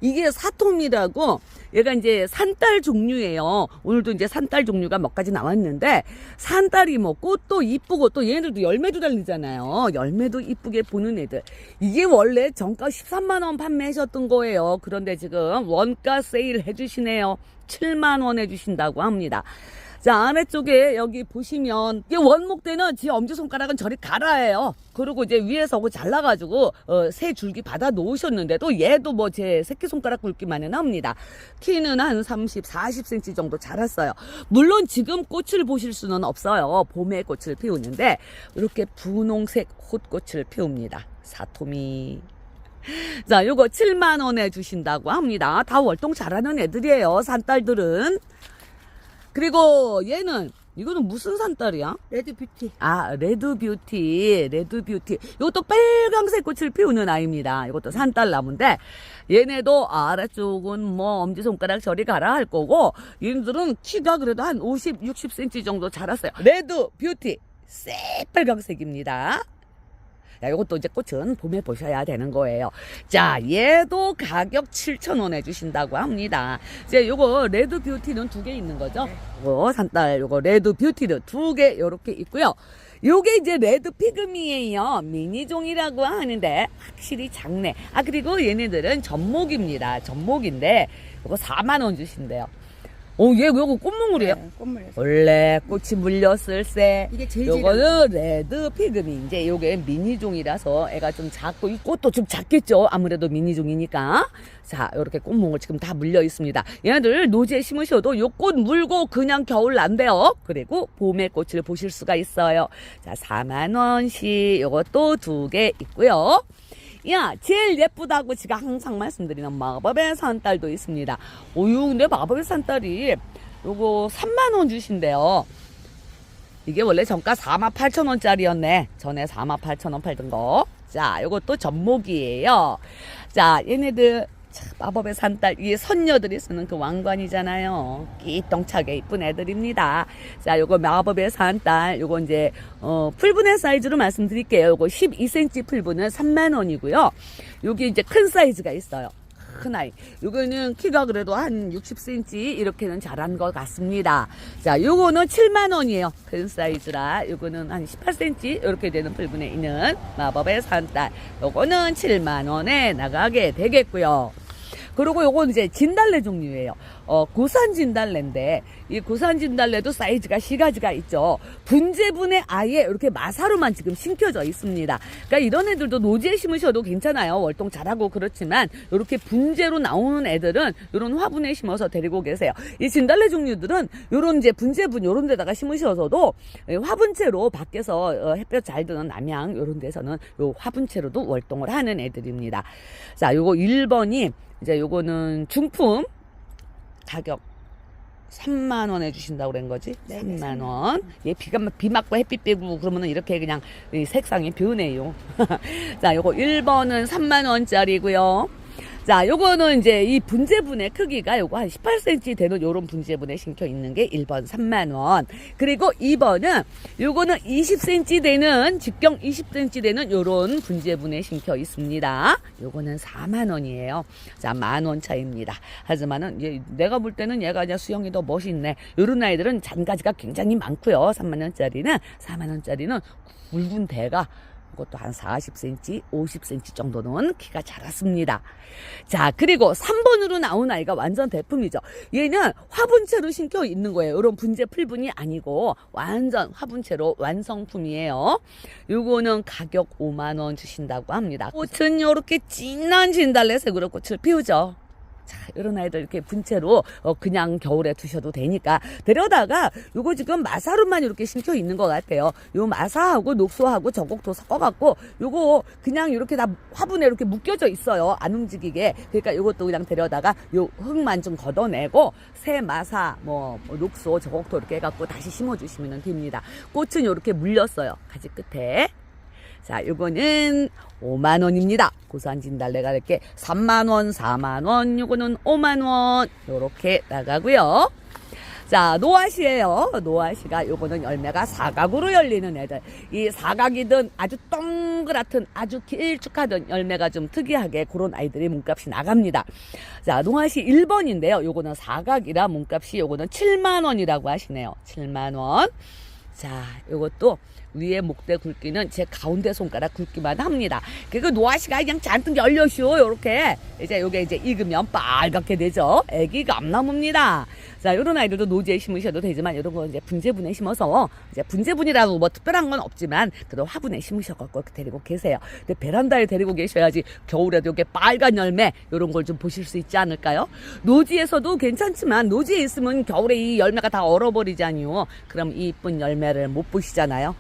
이게 사톰이라고 얘가 이제 산딸 종류예요. 오늘도 이제 산딸 종류가 몇 가지 나왔는데 산딸이 뭐 꽃도 이쁘고 또 얘네들도 열매도 달리잖아요. 열매도 이쁘게 보는 애들. 이게 원래 정가 13만원 판매하셨던 거예요. 그런데 지금 원가 세일 해주시네요. 7만원 해주신다고 합니다. 자, 아래쪽에 여기 보시면 이 원목대는 제 엄지손가락은 저리 가라예요. 그리고 이제 위에서 잘라가지고 새 줄기 받아 놓으셨는데도 얘도 뭐 제 새끼손가락 굵기만은 합니다. 키는 한 30, 40cm 정도 자랐어요. 물론 지금 꽃을 보실 수는 없어요. 봄에 꽃을 피우는데 이렇게 분홍색 헛꽃을 피웁니다. 사토미. 자, 요거 7만원에 주신다고 합니다. 다 월동 잘하는 애들이에요. 산딸들은. 그리고 얘는 이거는 무슨 산딸이야? 레드뷰티. 아, 레드뷰티. 이것도 빨강색 꽃을 피우는 아이입니다. 이것도 산딸 나무인데 얘네도 아래쪽은 뭐 엄지손가락 저리 가라 할 거고 얘네들은 키가 그래도 한 50, 60cm 정도 자랐어요. 레드뷰티 새빨강색입니다. 야, 이것도 이제 꽃은 봄에 보셔야 되는 거예요. 자, 얘도 가격 7,000원 해주신다고 합니다. 이제 요거 레드 뷰티는 2개 있는 거죠? 네. 요거 산딸, 요거 레드 뷰티도 2개 요렇게 있고요. 요게 이제 레드 피그미예요. 미니종이라고 하는데 확실히 작네. 아, 그리고 얘네들은 전목입니다. 전목인데 요거 4만원 주신대요. 얘 요거 꽃몽울이에요? 네, 꽃물에서. 원래 꽃이 물렸을세. 이게 제일 요거는 레드 피그미. 이제 요게 미니종이라서 애가 좀 작고 이 꽃도 좀 작겠죠. 아무래도 미니종이니까. 자, 요렇게 꽃몽울 지금 다 물려 있습니다. 얘네들 노지에 심으셔도 요 꽃 물고 그냥 겨울 난대요. 그리고 봄에 꽃을 보실 수가 있어요. 자, 4만원씩 요것도 2개 있고요. 야, 제일 예쁘다고 제가 항상 말씀드리는 마법의 산딸도 있습니다. 근데 마법의 산딸이 요거 3만원 주신대요. 이게 원래 정가 48,000원짜리였네. 전에 48,000원 팔던 거. 자, 요것도 전목이에요. 자, 얘네들 마법의 산딸, 이게 선녀들이 쓰는 그 왕관이잖아요. 끼똥차게 이쁜 애들입니다. 자, 요거 마법의 산딸, 요거 이제 풀분의 사이즈로 말씀드릴게요. 요거 12cm 풀분은 3만원이고요. 여기 이제 큰 사이즈가 있어요. 큰 아이. 요거는 키가 그래도 한 60cm 이렇게는 자란 것 같습니다. 자, 요거는 7만원이에요. 큰 사이즈라. 요거는 한 18cm 이렇게 되는 풀분에 있는 마법의 산딸. 요거는 7만원에 나가게 되겠고요. 그리고 요건 이제 진달래 종류예요. 고산 진달래인데, 이 고산 진달래도 사이즈가 시가지가 있죠. 분재분에 아예 이렇게 마사로만 지금 심겨져 있습니다. 그러니까 이런 애들도 노지에 심으셔도 괜찮아요. 월동 잘하고 그렇지만, 이렇게 분재로 나오는 애들은 이런 화분에 심어서 데리고 계세요. 이 진달래 종류들은 요런 이제 분재분 요런 데다가 심으셔서도 화분채로 밖에서 햇볕 잘 드는 남양 요런 데서는 요 화분채로도 월동을 하는 애들입니다. 자, 요거 1번이 이제 요거는 중품 가격 3만원에 주신다고 그런 거지? 네, 3만원. 얘 비 맞고 햇빛 빼고 그러면은 이렇게 그냥 색상이 변해요. 자, 요거 1번은 3만원짜리고요. 자, 요거는 이제 이 분재분의 크기가 요거 한 18cm 되는 요런 분재분에 심겨 있는 게 1번 3만원. 그리고 2번은 요거는 20cm 되는, 직경 20cm 되는 요런 분재분에 심겨 있습니다. 요거는 4만원이에요. 자, 만원 차이입니다. 하지만은 내가 볼 때는 얘가 그냥 수영이 더 멋있네. 요런 아이들은 잔가지가 굉장히 많고요. 3만원짜리는, 4만원짜리는 굵은 대가 그것도 한 40cm, 50cm 정도는 키가 자랐습니다. 자, 그리고 3번으로 나온 아이가 완전 대품이죠. 얘는 화분채로 심겨 있는 거예요. 이런 분재 풀분이 아니고 완전 화분채로 완성품이에요. 요거는 가격 5만원 주신다고 합니다. 꽃은 요렇게 진한 진달래색으로 꽃을 피우죠. 자, 이런 아이들 이렇게 분채로 그냥 겨울에 두셔도 되니까 데려다가 요거 지금 마사로만 이렇게 심겨 있는 것 같아요. 요 마사하고 녹소하고 저곡토 섞어갖고 요거 그냥 이렇게 다 화분에 이렇게 묶여져 있어요. 안 움직이게. 그러니까 요것도 그냥 데려다가 요 흙만 좀 걷어내고 새 마사 뭐 녹소 저곡토 이렇게 해갖고 다시 심어주시면 됩니다. 꽃은 요렇게 물렸어요. 가지 끝에. 자, 요거는 5만원입니다. 고산 진달래가 이렇게 3만원, 4만원, 요거는 5만원, 요렇게 나가고요. 자, 노아시예요. 노아시가 요거는 열매가 사각으로 열리는 애들. 이 사각이든 아주 동그랗든 아주 길쭉하든 열매가 좀 특이하게 그런 아이들이 몸값이 나갑니다. 자, 노아시 1번인데요. 요거는 사각이라 몸값이 요거는 7만원이라고 하시네요. 7만원. 자, 요것도 위에 목대 굵기는 제 가운데 손가락 굵기만 합니다. 그리고 노아시가 그냥 잔뜩 열려쇼. 요렇게 이제 요게 이제 익으면 빨갛게 되죠. 애기 감나무입니다. 자, 요런 아이들도 노지에 심으셔도 되지만 요런 거 이제 분재분에 심어서 이제 분재분이라고 뭐 특별한 건 없지만 그래도 화분에 심으셔갖고 데리고 계세요. 근데 베란다에 데리고 계셔야지 겨울에도 이렇게 빨간 열매 요런 걸 좀 보실 수 있지 않을까요? 노지에서도 괜찮지만 노지에 있으면 겨울에 이 열매가 다 얼어버리잖요. 그럼 이 이쁜 열매를 못 보시잖아요.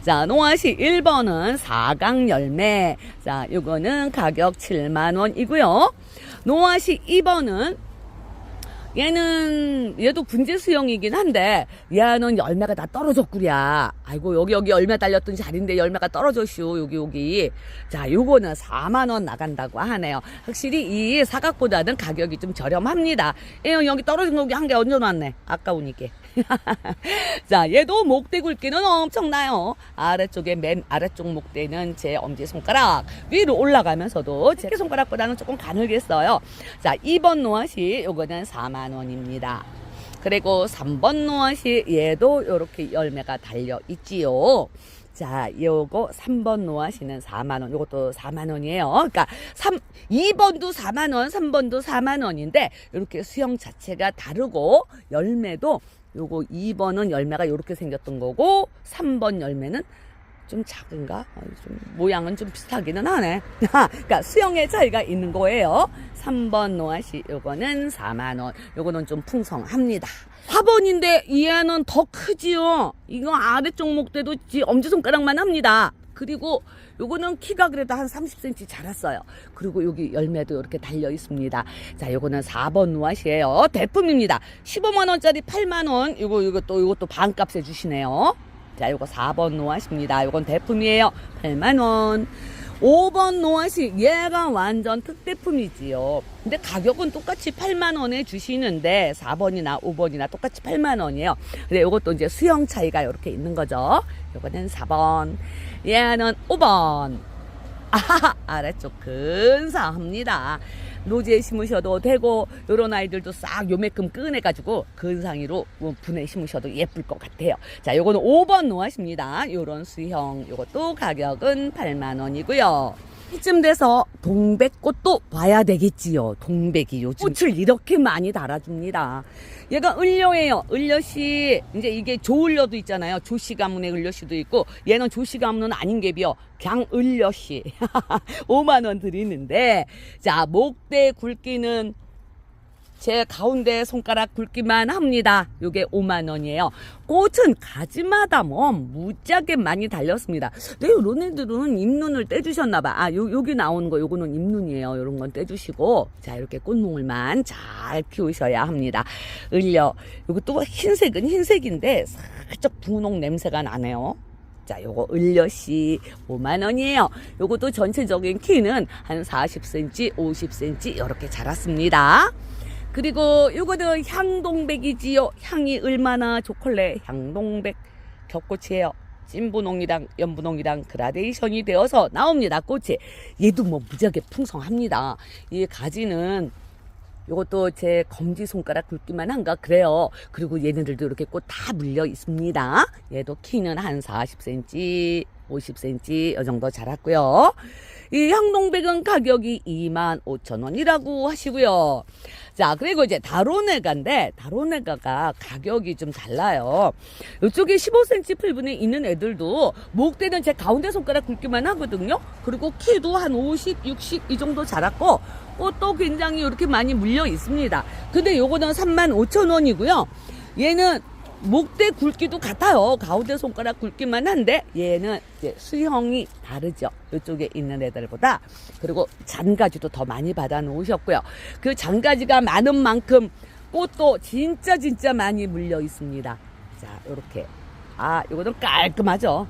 자, 노아시 1번은 사각 열매. 자, 요거는 가격 7만원이고요. 노아시 2번은 얘도 분재 수영이긴 한데 얘는 열매가 다 떨어졌구랴. 아이고 여기 열매 달렸던 자리인데 열매가 떨어졌슈. 여기. 자, 요거는 4만원 나간다고 하네요. 확실히 이 사각보다는 가격이 좀 저렴합니다. 여기 떨어진 거 한 개 얹어놨네. 아까우니까. 자, 얘도 목대 굵기는 엄청나요. 아래쪽에 맨 아래쪽 목대는 제 엄지손가락 위로 올라가면서도 제 손가락보다는 조금 가늘겠어요. 자, 2번 노아시 요거는 4만원입니다. 그리고 3번 노아시 얘도 요렇게 열매가 달려 있지요. 자, 요거 3번 노아시는 4만원, 요것도 4만원이에요. 그러니까 2번도 4만원, 3번도 4만원인데 이렇게 수영 자체가 다르고 열매도 요거 2번은 열매가 요렇게 생겼던 거고 3번 열매는 좀 작은가? 좀 모양은 좀 비슷하기는 하네. 그러니까 수영의 차이가 있는 거예요. 3번 노아시 요거는 4만원. 요거는 좀 풍성합니다. 4번인데 얘는 더 크지요. 이거 아래쪽 목대도 엄지손가락만 합니다. 그리고 요거는 키가 그래도 한 30cm 자랐어요. 그리고 여기 열매도 이렇게 달려 있습니다. 자, 요거는 4번 노아시예요. 대품입니다. 15만원짜리 8만원. 요것도 반값에 주시네요. 자, 요거 4번 노아시입니다. 요건 대품이에요. 8만원. 5번 노아시 얘가 완전 특대품이지요. 근데 가격은 똑같이 8만원에 주시는데 4번이나 5번이나 똑같이 8만원이에요. 근데 요것도 이제 수영 차이가 이렇게 있는 거죠. 요거는 4번. 얘는 5번. 아하하, 아래쪽 근사합니다. 노지에 심으셔도 되고, 요런 아이들도 싹 요만큼 꺼내가지고 근상이로 분해 심으셔도 예쁠 것 같아요. 자, 요거는 5번 노하십니다. 요런 수형, 요것도 가격은 8만원이고요. 이쯤 돼서 동백꽃도 봐야 되겠지요. 동백이 요즘 꽃을 이렇게 많이 달아줍니다. 얘가 을려예요. 을려씨, 이제 이게 조을려도 있잖아요. 조씨 가문의 을려씨도 있고, 얘는 조씨 가문은 아닌 갭이요. 그냥 을려씨. 5만원 드리는데, 자, 목대 굵기는 제 가운데 손가락 굵기만 합니다. 요게 5만원이에요. 꽃은 가지마다 뭐 무지하게 많이 달렸습니다. 네, 요런 애들은 잎눈을 떼주셨나봐. 아, 여기 나오는 거 요거는 잎눈이에요. 요런 건 떼주시고, 자, 이렇게 꽃몽울만 잘 키우셔야 합니다. 을려, 요것도 흰색은 흰색인데 살짝 분홍 냄새가 나네요. 자, 요거 을려씨 5만원이에요. 요것도 전체적인 키는 한 40cm, 50cm 이렇게 자랐습니다. 그리고 요거는 향동백이지요. 향이 얼마나 좋길래 향동백 겹꽃이에요. 찐분홍이랑 연분홍이랑 그라데이션이 되어서 나옵니다. 꽃이. 얘도 뭐 무지하게 풍성합니다. 이 가지는 요것도 제 검지손가락 굵기만 한가 그래요. 그리고 얘네들도 이렇게 꽃 다 물려 있습니다. 얘도 키는 한 40cm, 50cm 이 정도 자랐고요. 이 향동백은 가격이 25,000원이라고 하시고요. 자, 그리고 이제 다로네가인데, 다로네가가 가격이 좀 달라요. 이쪽에 15cm 풀분에 있는 애들도 목대는 제 가운데 손가락 굵기만 하거든요. 그리고 키도 한 50, 60 이 정도 자랐고, 꽃도 굉장히 이렇게 많이 물려 있습니다. 근데 요거는 35,000원이고요. 얘는 목대 굵기도 같아요. 가운데 손가락 굵기만 한데 얘는 이제 수형이 다르죠. 이쪽에 있는 애들보다. 그리고 잔가지도 더 많이 받아 놓으셨고요. 그 잔가지가 많은 만큼 꽃도 진짜 많이 물려 있습니다. 자, 요렇게. 아, 요거는 깔끔하죠.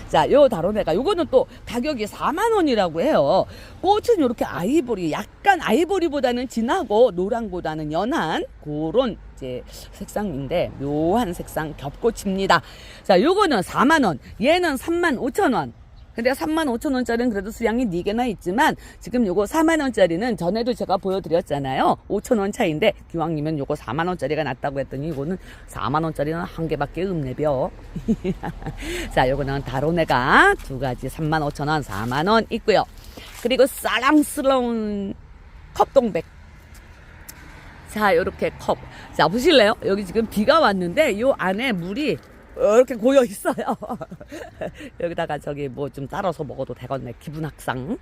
자, 요 다로네가 요거는 또 가격이 4만원이라고 해요. 꽃은 요렇게 아이보리, 약간 아이보리보다는 진하고 노랑보다는 연한 그런 이제 색상인데 묘한 색상 겹꽃입니다. 자, 요거는 4만원, 얘는 35,000원. 근데 35,000원짜리는 그래도 수량이 4개나 있지만 지금 요거 4만원짜리는 전에도 제가 보여드렸잖아요. 5,000원 차이인데 기왕이면 요거 4만원짜리가 낫다고 했더니 이거는 4만원짜리는 한 개밖에 없네벼. 자, 요거는 다로네가 두 가지 35,000원, 4만원 있고요. 그리고 사랑스러운 컵동백. 자, 요렇게 컵. 자, 보실래요? 여기 지금 비가 왔는데 요 안에 물이 이렇게 고여 있어요. 여기다가 저기 뭐 좀 따라서 먹어도 되겠네. 기분 학상.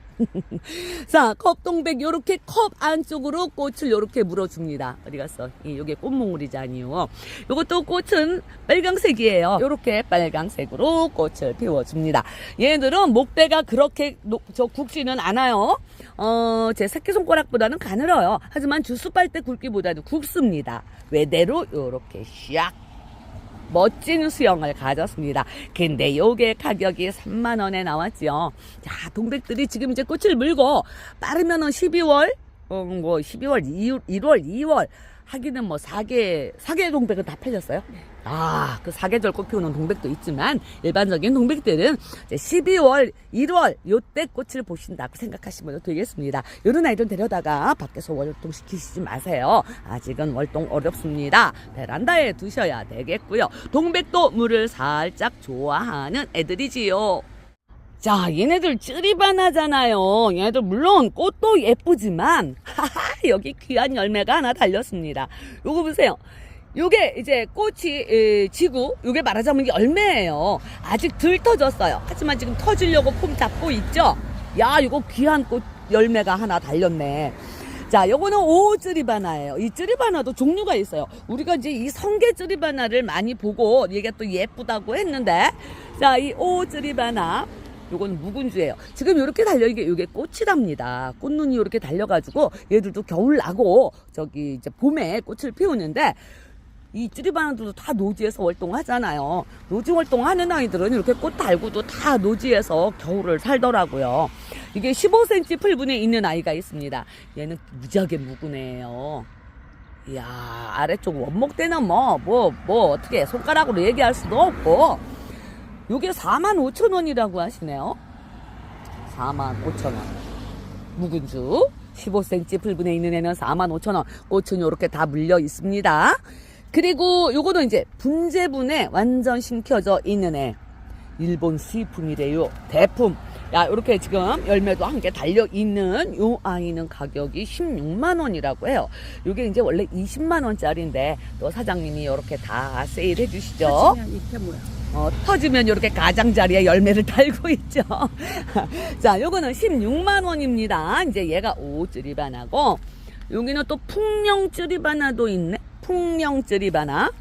자, 컵동백 요렇게 컵 안쪽으로 꽃을 요렇게 물어줍니다. 어디 갔어? 요게 꽃몽울이잖아요. 요것도 꽃은 빨강색이에요. 요렇게 빨강색으로 꽃을 피워줍니다. 얘네들은 목대가 그렇게 저 굵지는 않아요. 제 새끼손가락보다는 가늘어요. 하지만 주스 빨대 굵기보다는 굵습니다. 외대로 요렇게 샥 멋진 수영을 가졌습니다. 근데 요게 가격이 3만원에 나왔죠. 자, 동백들이 지금 이제 꽃을 물고 빠르면은 12월, 뭐 12월, 1월, 2월 하기는 뭐 4개 동백은 다 팔렸어요. 아, 그 사계절 꽃 피우는 동백도 있지만 일반적인 동백들은 이제 12월, 1월 요때 꽃을 보신다고 생각하시면 되겠습니다. 요런 아이들 데려다가 밖에서 월동 시키시지 마세요. 아직은 월동 어렵습니다. 베란다에 두셔야 되겠고요. 동백도 물을 살짝 좋아하는 애들이지요. 자, 얘네들 쯔리바나잖아요. 얘네들 물론 꽃도 예쁘지만 여기 귀한 열매가 하나 달렸습니다. 요거 보세요. 요게 이제 꽃이 지고 요게 말하자면 열매예요. 아직 덜 터졌어요. 하지만 지금 터지려고 폼 잡고 있죠. 야, 요거 귀한 꽃 열매가 하나 달렸네. 자, 요거는 오쯔리바나예요. 이 쯔리바나도 종류가 있어요. 우리가 이제 이 성게 쯔리바나를 많이 보고 이게 또 예쁘다고 했는데, 자, 이 오쯔리바나 요건 묵은주예요. 지금 이렇게 달려있게 요게 꽃이랍니다. 꽃눈이 이렇게 달려가지고 얘들도 겨울 나고 저기 이제 봄에 꽃을 피우는데, 이 쯔리바나들도 다 노지에서 활동하잖아요. 노지 활동하는 아이들은 이렇게 꽃 달고도 다 노지에서 겨울을 살더라고요. 이게 15cm 풀분에 있는 아이가 있습니다. 얘는 무지하게 묵은 애예요. 이야, 아래쪽 원목대는 뭐 어떻게 손가락으로 얘기할 수도 없고. 요게 45,000원이라고 하시네요. 45,000원. 묵은주. 15cm 풀분에 있는 애는 45,000원. 꽃은 요렇게 다 물려 있습니다. 그리고 요거는 이제 분재분에 완전 심겨져 있는 애. 일본 수입품이래요. 대품. 야, 요렇게 지금 열매도 한 개 달려있는 요 아이는 가격이 16만원이라고 해요. 요게 이제 원래 20만원짜리인데 또 사장님이 요렇게 다 세일해 주시죠. 터지면 이게 뭐야? 터지면 요렇게 가장자리에 열매를 달고 있죠. 자, 요거는 16만원입니다. 이제 얘가 오쯔리바나고, 여기는 또 풍령쯔리바나도 있네. 풍령쯔리바나.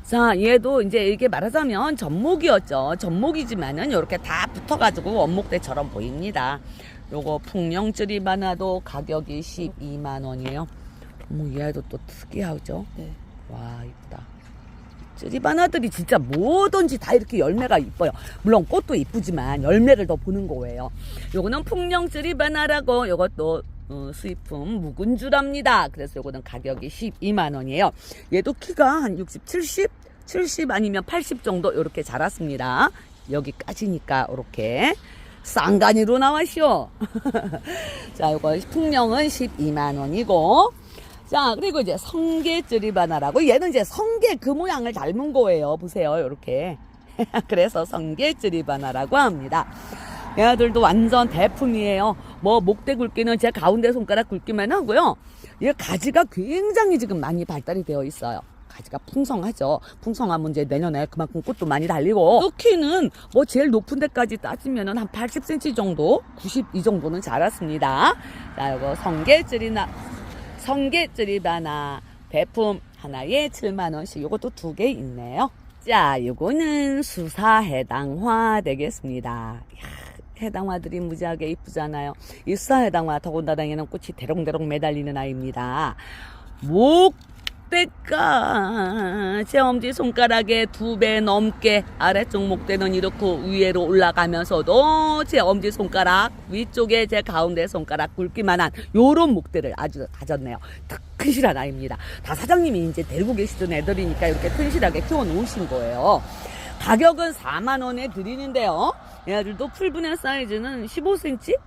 자, 얘도 이제 이게 말하자면 젖목이었죠. 젖목이지만은 이렇게 다 붙어가지고 원목대처럼 보입니다. 요거 풍령쯔리바나도 가격이 12만원이에요. 얘도 또 특이하죠? 네. 와, 이쁘다. 쯔리바나들이 진짜 뭐든지 다 이렇게 열매가 이뻐요. 물론 꽃도 이쁘지만 열매를 더 보는 거예요. 요거는 풍령쯔리바나라고, 요것도 수입품 묵은주랍니다. 그래서 요거는 가격이 12만원이에요. 얘도 키가 한 60, 70 아니면 80 정도 요렇게 자랐습니다. 여기까지니까 요렇게 쌍간이로 나와시오. 자, 요거 풍령은 12만원이고, 자, 그리고 이제 성게쯔리바나라고, 얘는 이제 성게 그 모양을 닮은 거예요. 보세요, 요렇게. 그래서 성게쯔리바나라고 합니다. 얘들도 완전 대품이에요. 뭐 목대 굵기는 제 가운데 손가락 굵기만 하고요. 얘 가지가 굉장히 지금 많이 발달이 되어 있어요. 가지가 풍성하죠. 풍성하면 이제 내년에 그만큼 꽃도 많이 달리고, 또 키는 뭐 제일 높은 데까지 따지면은 한 80cm 정도, 90 이 정도는 자랐습니다. 자, 요거 성게쯔리바나 대품 하나에 7만원씩. 요것도 2개 있네요. 자, 요거는 수사해당화 되겠습니다. 해당화들이 무지하게 이쁘잖아요. 이 수사해당화 더군다나 꽃이 대롱대롱 매달리는 아이입니다. 목대가 제 엄지손가락의 2배 넘게, 아래쪽 목대는 이렇게 위로 올라가면서도 제 엄지손가락 위쪽에 제 가운데 손가락 굵기만한 요런 목대를 아주 가졌네요. 튼실한 아이입니다. 다 사장님이 이제 데리고 계시던 애들이니까 이렇게 튼실하게 키워 놓으신 거예요. 가격은 4만원에 드리는데요. 얘들도 풀분의 사이즈는 15cm?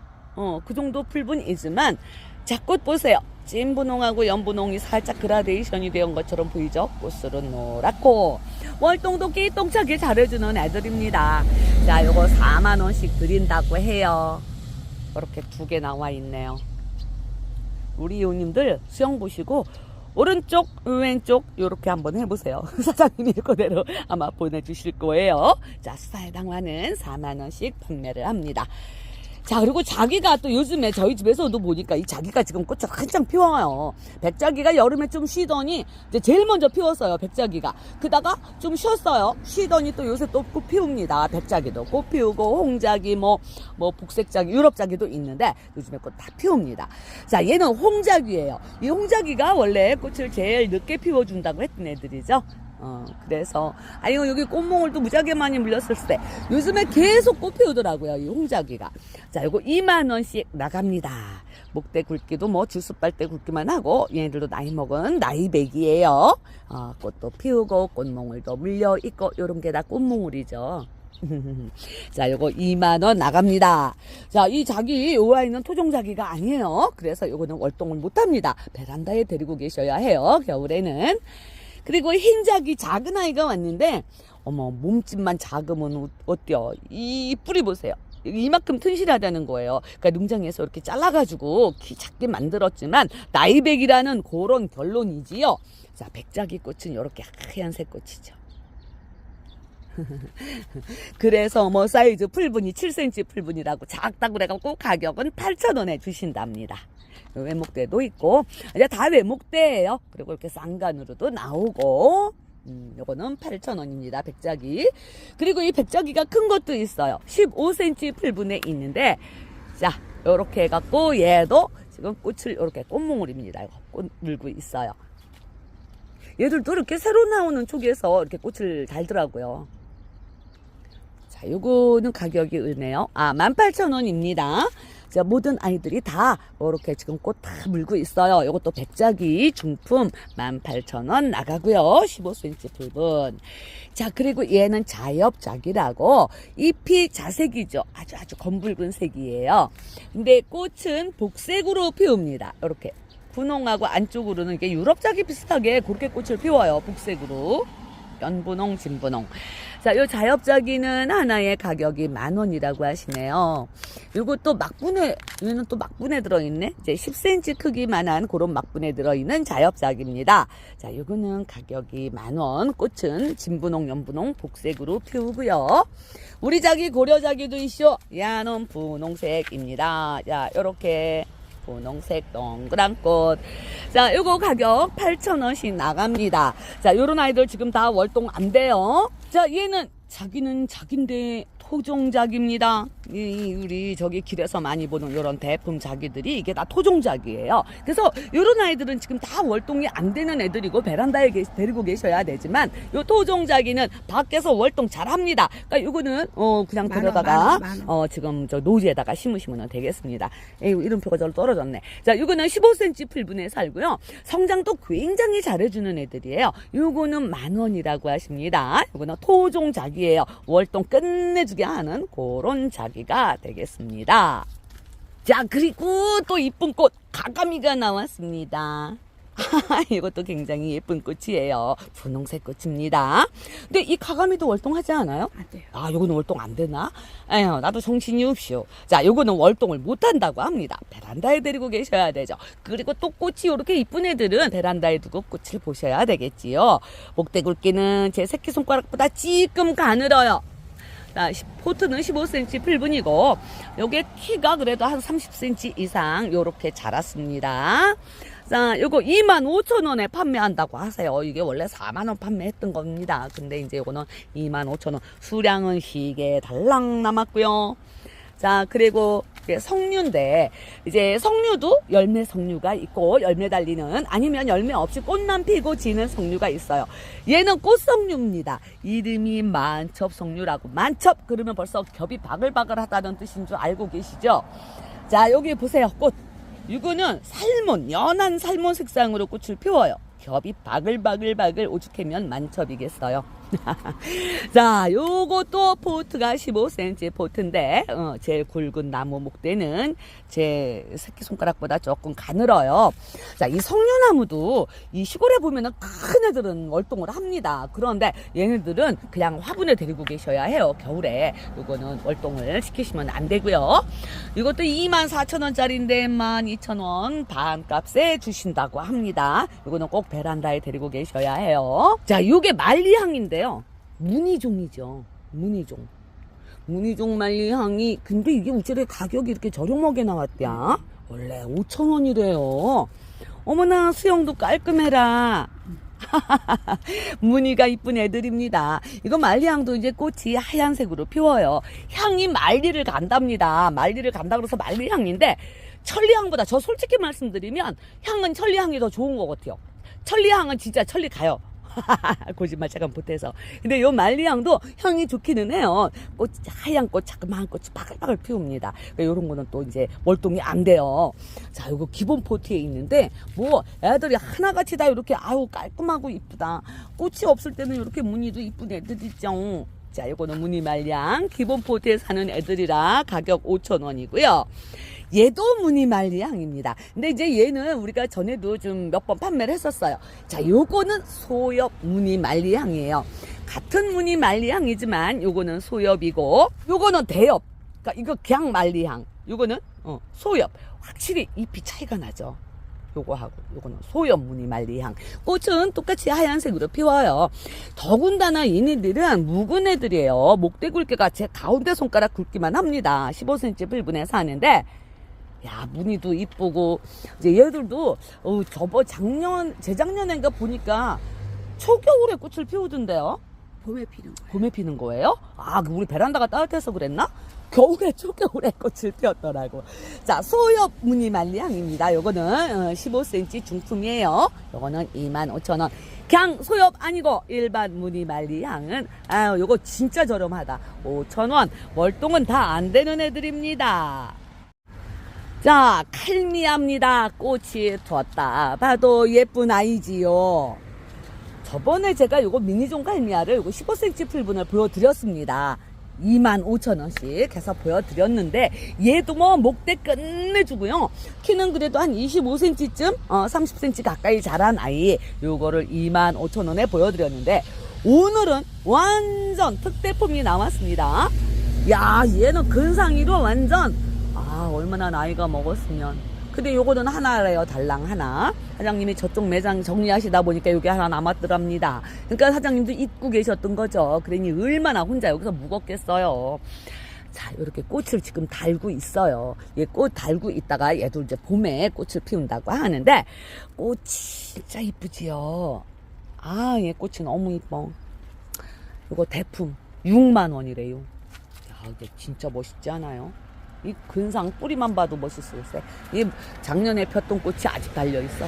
그 정도 풀분이지만, 자, 꽃 보세요. 찐분홍하고 연분홍이 살짝 그라데이션이 된 것처럼 보이죠? 꽃술은 노랗고, 월동도 끼똥차게 잘해주는 애들입니다. 자, 요거 4만원씩 드린다고 해요. 이렇게 2개 나와 있네요. 우리 요님들 수영 보시고, 오른쪽, 왼쪽 요렇게 한번 해보세요. 사장님이 그대로 아마 보내주실 거예요. 자, 수사해당화는 4만원씩 판매를 합니다. 자, 그리고 자기가 또 요즘에 저희 집에서도 보니까 이 자기가 지금 꽃을 한창 피워요. 백자기가 여름에 좀 쉬더니 이제 제일 먼저 피웠어요. 백자기가. 그다가 좀 쉬었어요. 쉬더니 또 요새 또 꽃 피웁니다. 백자기도 꽃 피우고, 홍자기, 뭐 복색자기, 유럽자기도 있는데 요즘에 꽃 다 피웁니다. 자, 얘는 홍자기예요. 이 홍자기가 원래 꽃을 제일 늦게 피워준다고 했던 애들이죠. 그래서, 이거 여기 꽃몽을 또 무지하게 많이 물렸을 때, 요즘에 계속 꽃 피우더라고요, 이 홍자기가. 자, 요거 2만원씩 나갑니다. 목대 굵기도 뭐 주스빨대 굵기만 하고, 얘네들도 나이 먹은 나이백이에요. 꽃도 피우고, 꽃몽을 또 물려 있고, 요런 게 다 꽃몽울이죠. 자, 요거 2만원 나갑니다. 자, 이 자기, 요 아이는 토종자기가 아니에요. 그래서 요거는 월동을 못합니다. 베란다에 데리고 계셔야 해요, 겨울에는. 그리고 흰자기 작은 아이가 왔는데, 어머, 몸집만 작으면 어때요? 이 뿌리 보세요. 이만큼 튼실하다는 거예요. 그러니까 농장에서 이렇게 잘라가지고 키 작게 만들었지만 나이백이라는 그런 결론이지요. 자, 백자기 꽃은 이렇게 하얀색 꽃이죠. 그래서 뭐 사이즈 풀분이 7cm 풀분이라고 작다고 그래갖고 가격은 8,000원에 주신답니다. 외목대도 있고, 이제 다 외목대예요. 그리고 이렇게 쌍간으로도 나오고, 요거는 8,000원입니다. 백자기. 그리고 이 백자기가 큰 것도 있어요. 15cm 풀분에 있는데, 자, 요렇게 해갖고 얘도 지금 꽃을 요렇게 꽃몽울입니다. 꽃 물고 있어요. 얘들도 이렇게 새로 나오는 쪽에서 이렇게 꽃을 달더라고요. 자, 요거는 가격이 은혜요. 18,000원입니다. 자, 모든 아이들이 다 이렇게 지금 꽃 다 물고 있어요. 이것도 백작이 중품 18,000원 나가고요. 15cm 풀분. 자, 그리고 얘는 자엽작이라고 잎이 자색이죠. 아주 검붉은 색이에요. 근데 꽃은 복색으로 피웁니다. 이렇게 분홍하고 안쪽으로는 이게 유럽작이 비슷하게 그렇게 꽃을 피워요. 복색으로. 연분홍, 진분홍. 자, 요 자엽자기는 하나의 가격이 10,000원이라고 하시네요. 요것도 막분에, 얘는 또 막분에 들어있네. 이제 10cm 크기만한 그런 막분에 들어있는 자엽자기입니다. 자, 요거는 가격이 10,000원. 꽃은 진분홍, 연분홍, 복색으로 피우고요. 우리 자기, 고려자기도 있쇼. 야는 분홍색입니다. 자, 요렇게. 분홍색 동그란 꽃. 자, 요거 가격 8,000원씩 나갑니다. 자, 요런 아이들 지금 다 월동 안 돼요. 자, 얘는 자기는 자기인데 토종작입니다. 우리 저기 길에서 많이 보는 요런 대품 자기들이 이게 다 토종작이에요. 그래서 요런 아이들은 지금 다 월동이 안 되는 애들이고 베란다에 데리고 계셔야 되지만 요 토종자기는 밖에서 월동 잘 합니다. 그러니까 요거는 그냥 들여다가 지금 저 노지에다가 심으시면 되겠습니다. 에이, 이름표가 저로 떨어졌네. 자, 요거는 15cm 풀분에 살고요. 성장도 굉장히 잘해주는 애들이에요. 요거는 10,000원이라고 하십니다. 요거는 토종자기예요. 월동 끝내주게 하는 그런 자기가 되겠습니다. 자, 그리고 또 이쁜 꽃 가가미가 나왔습니다. 이것도 굉장히 예쁜 꽃이에요. 분홍색 꽃입니다. 근데 이 가가미도 월동하지 않아요? 안 돼요. 아, 요거는 월동 안 되나? 에휴, 나도 정신이 없쇼. 자, 요거는 월동을 못 한다고 합니다. 베란다에 데리고 계셔야 되죠. 그리고 또 꽃이 이렇게 이쁜 애들은 베란다에 두고 꽃을 보셔야 되겠지요. 목대굵기는 제 새끼손가락보다 찌끔 가늘어요. 자, 포트는 15cm 풀분이고 요게 키가 그래도 한 30cm 이상 요렇게 자랐습니다. 자, 요거 25,000원에 판매한다고 하세요. 이게 원래 40,000원 판매했던 겁니다. 근데 이제 요거는 25,000원. 수량은 희게 달랑 남았고요. 자, 그리고 석류인데 이제 석류도 열매 석류가 있고 열매 달리는 아니면 열매 없이 꽃만 피고 지는 석류가 있어요. 얘는 꽃석류입니다. 이름이 만첩석류라고. 만첩 그러면 벌써 겹이 바글바글하다는 뜻인 줄 알고 계시죠? 자, 여기 보세요. 꽃. 이거는 살몬, 연한 살몬 색상으로 꽃을 피워요. 겹이 바글바글 오죽하면 만첩이겠어요. 자, 요것도 포트가 15cm 포트인데 제일 굵은 나무 목대는 제 새끼손가락보다 조금 가늘어요. 자, 이 석류나무도 이 시골에 보면은 큰 애들은 월동을 합니다. 그런데 얘네들은 그냥 화분에 데리고 계셔야 해요. 겨울에. 요거는 월동을 시키시면 안 되고요. 이것도 24,000원짜리인데 12,000원 반값에 주신다고 합니다. 요거는 꼭 베란다에 데리고 계셔야 해요. 자, 요게 말리향인데요. 무늬종이죠. 무늬종 말리향이. 근데 이게 어찌래 가격이 이렇게 저렴하게 나왔대야? 원래 5,000원이래요. 어머나, 수영도 깔끔해라. 무늬가 이쁜 애들입니다. 이거 말리향도 이제 꽃이 하얀색으로 피워요. 향이 말리를 간답니다. 말리를 간다 그래서 말리향인데 천리향보다, 저 솔직히 말씀드리면 향은 천리향이 더 좋은 것 같아요. 천리향은 진짜 천리 가요. 거짓말 잠깐 보태서. 근데 요 말리향도 향이 좋기는 해요. 꽃, 하얀 꽃, 자그마한 꽃이 바글바글 피웁니다. 요런 거는 또 이제 월동이 안 돼요. 자, 요거 기본 포트에 있는데, 뭐, 애들이 하나같이 다 이렇게, 아우, 깔끔하고 이쁘다. 꽃이 없을 때는 이렇게 무늬도 이쁜 애들 있죠. 자, 요거는 무늬 말리향. 기본 포트에 사는 애들이라 가격 5,000원이고요. 얘도 무늬 말리향입니다. 근데 이제 얘는 우리가 전에도 좀 몇 번 판매를 했었어요. 자, 요거는 소엽 무늬 말리향이에요. 같은 무늬 말리향이지만 요거는 소엽이고 요거는 대엽. 그러니까 이거 그냥 말리향. 요거는 소엽. 확실히 잎이 차이가 나죠. 요거하고 요거는 소엽 무늬 말리향. 꽃은 똑같이 하얀색으로 피워요. 더군다나 얘네들은 묵은 애들이에요. 목대 굵기가 제 가운데 손가락 굵기만 합니다. 15cm 풀분에 사는데, 야, 무늬도 이쁘고, 이제 얘들도, 재작년인가 보니까 초겨울에 꽃을 피우던데요? 봄에 피는 거예요. 봄에 피는 거예요? 아, 우리 베란다가 따뜻해서 그랬나? 겨울에, 초겨울에 꽃을 피웠더라고. 자, 소엽 무늬 말리향입니다. 요거는 15cm 중품이에요. 요거는 25,000원. 그냥 소엽 아니고 일반 무늬 말리향은, 아유, 요거 진짜 저렴하다. 5,000원. 월동은 다 안 되는 애들입니다. 자, 칼미합니다. 꽃이 뒀다 봐도 예쁜 아이지요. 저번에 제가 요거 미니종 칼미아를 요거 15cm 풀분을 보여드렸습니다. 25,000원씩 해서 보여드렸는데, 얘도 뭐 목대 끝내주고요. 키는 그래도 한 25cm쯤, 30cm 가까이 자란 아이, 요거를 25,000원에 보여드렸는데, 오늘은 완전 특대품이 나왔습니다. 야, 얘는 근상이로 완전, 얼마나 나이가 먹었으면. 근데 요거는 하나래요. 달랑 하나. 사장님이 저쪽 매장 정리하시다 보니까 요게 하나 남았더랍니다. 그러니까 사장님도 잊고 계셨던 거죠. 그러니 얼마나 혼자 여기서 무겁겠어요. 자, 이렇게 꽃을 지금 달고 있어요. 얘 꽃 달고 있다가 얘도 이제 봄에 꽃을 피운다고 하는데, 꽃이 진짜 이쁘지요. 얘 꽃이 너무 이뻐. 요거 대품 6만 원이래요. 야, 이게 진짜 멋있지 않아요? 이 근상 뿌리만 봐도 멋있어요. 이 작년에 폈던 꽃이 아직 달려있어.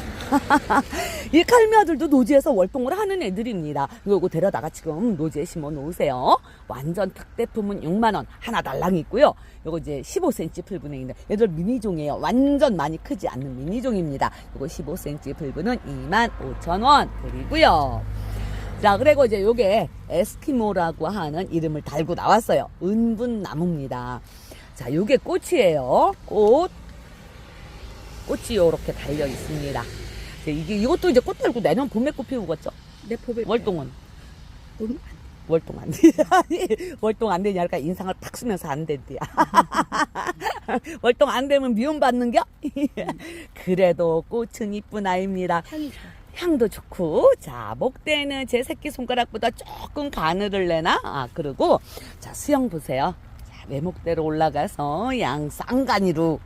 이 칼미아들도 노지에서 월동을 하는 애들입니다. 이거 데려다가 지금 노지에 심어 놓으세요. 완전 특대품은 6만원. 하나 달랑 있고요. 요거 이제 15cm 풀분에 있는 얘들 미니종이에요. 완전 많이 크지 않는 미니종입니다. 요거 15cm 풀분은 25,000원 드리고요. 자, 그리고 이제 요게 에스키모라고 하는 이름을 달고 나왔어요. 은분나무입니다. 자, 요게 꽃이에요. 꽃이 요렇게 달려 있습니다. 이것도 이제 꽃 달고 내년 봄에 꽃 피우겠죠? 내 봄에 월동은? 월동 안 돼. 월동 안 되냐니까 인상을 팍 쓰면서 안 된대야. 월동 안 되면 미움받는겨? 그래도 꽃은 이쁜 아이입니다. 향이 좋아. 향도 좋고, 자, 목대는 제 새끼손가락보다 조금 가늘을 내나? 그리고, 자, 수영 보세요. 외목대로 올라가서 양 쌍간이로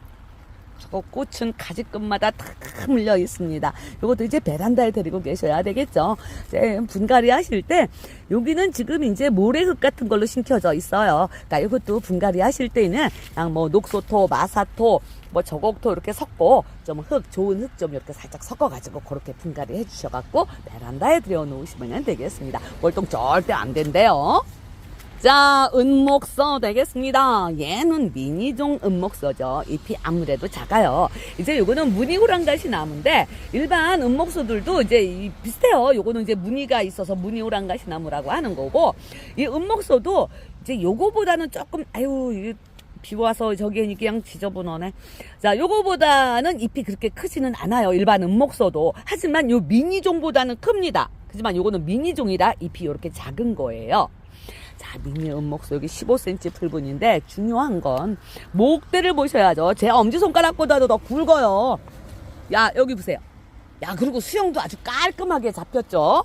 저거 꽃은 가지끝마다 다 물려 있습니다. 요것도 이제 베란다에 데리고 계셔야 되겠죠. 이제 분갈이 하실 때 여기는 지금 이제 모래흙 같은 걸로 심겨져 있어요. 그러니까 이것도 분갈이 하실 때는 그냥 뭐 녹소토, 마사토, 뭐 저곡토 이렇게 섞고 좀 좋은 흙 좀 이렇게 살짝 섞어가지고 그렇게 분갈이 해주셔갖고 베란다에 들여놓으시면 되겠습니다. 월동 절대 안 된대요. 자, 은목서 되겠습니다. 얘는 미니종 은목서죠. 잎이 아무래도 작아요. 이제 요거는 무늬호랑가시 나무인데, 일반 은목서들도 이제 비슷해요. 요거는 이제 무늬가 있어서 무늬호랑가시 나무라고 하는 거고, 이 은목서도 이제 요거보다는 조금, 비 와서 저기 그냥 지저분하네. 자, 요거보다는 잎이 그렇게 크지는 않아요. 일반 은목서도. 하지만 요 미니종보다는 큽니다. 하지만 요거는 미니종이라 잎이 이렇게 작은 거예요. 자, 미니 은목소 여기 15cm 풀분인데 중요한 건 목대를 보셔야죠. 제 엄지손가락보다도 더 굵어요. 야, 여기 보세요. 야, 그리고 수영도 아주 깔끔하게 잡혔죠.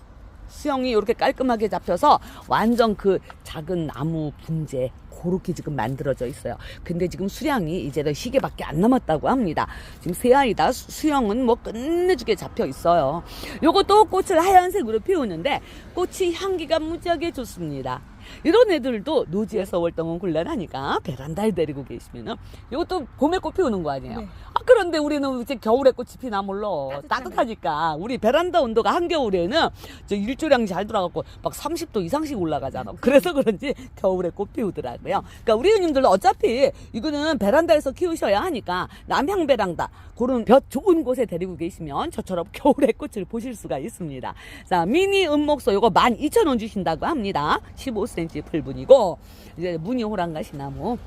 수영이 이렇게 깔끔하게 잡혀서 완전 그 작은 나무 분재 그렇게 지금 만들어져 있어요. 근데 지금 수량이 이제 시계밖에 안 남았다고 합니다. 지금 세 아이다 수영은 뭐 끝내주게 잡혀 있어요. 요것도 꽃을 하얀색으로 피우는데 꽃이 향기가 무지하게 좋습니다. 이런 애들도 노지에서 월동은 곤란하니까 베란다에 데리고 계시면은 이것도 봄에 꽃 피우는 거 아니에요? 네. 그런데 우리는 이제 겨울에 꽃이 피나 몰라. 따뜻하니까. 우리 베란다 온도가 한겨울에는 저 일조량이 잘 들어가고 막 30도 이상씩 올라가잖아. 그래서 그런지 겨울에 꽃 피우더라고요. 그러니까 우리 형님들도 어차피 이거는 베란다에서 키우셔야 하니까 남향 베란다 그런 볕 좋은 곳에 데리고 계시면 저처럼 겨울에 꽃을 보실 수가 있습니다. 자, 미니 은목소 요거 12,000원 주신다고 합니다. 15cm 풀분이고 이제 무늬 호랑가시 나무.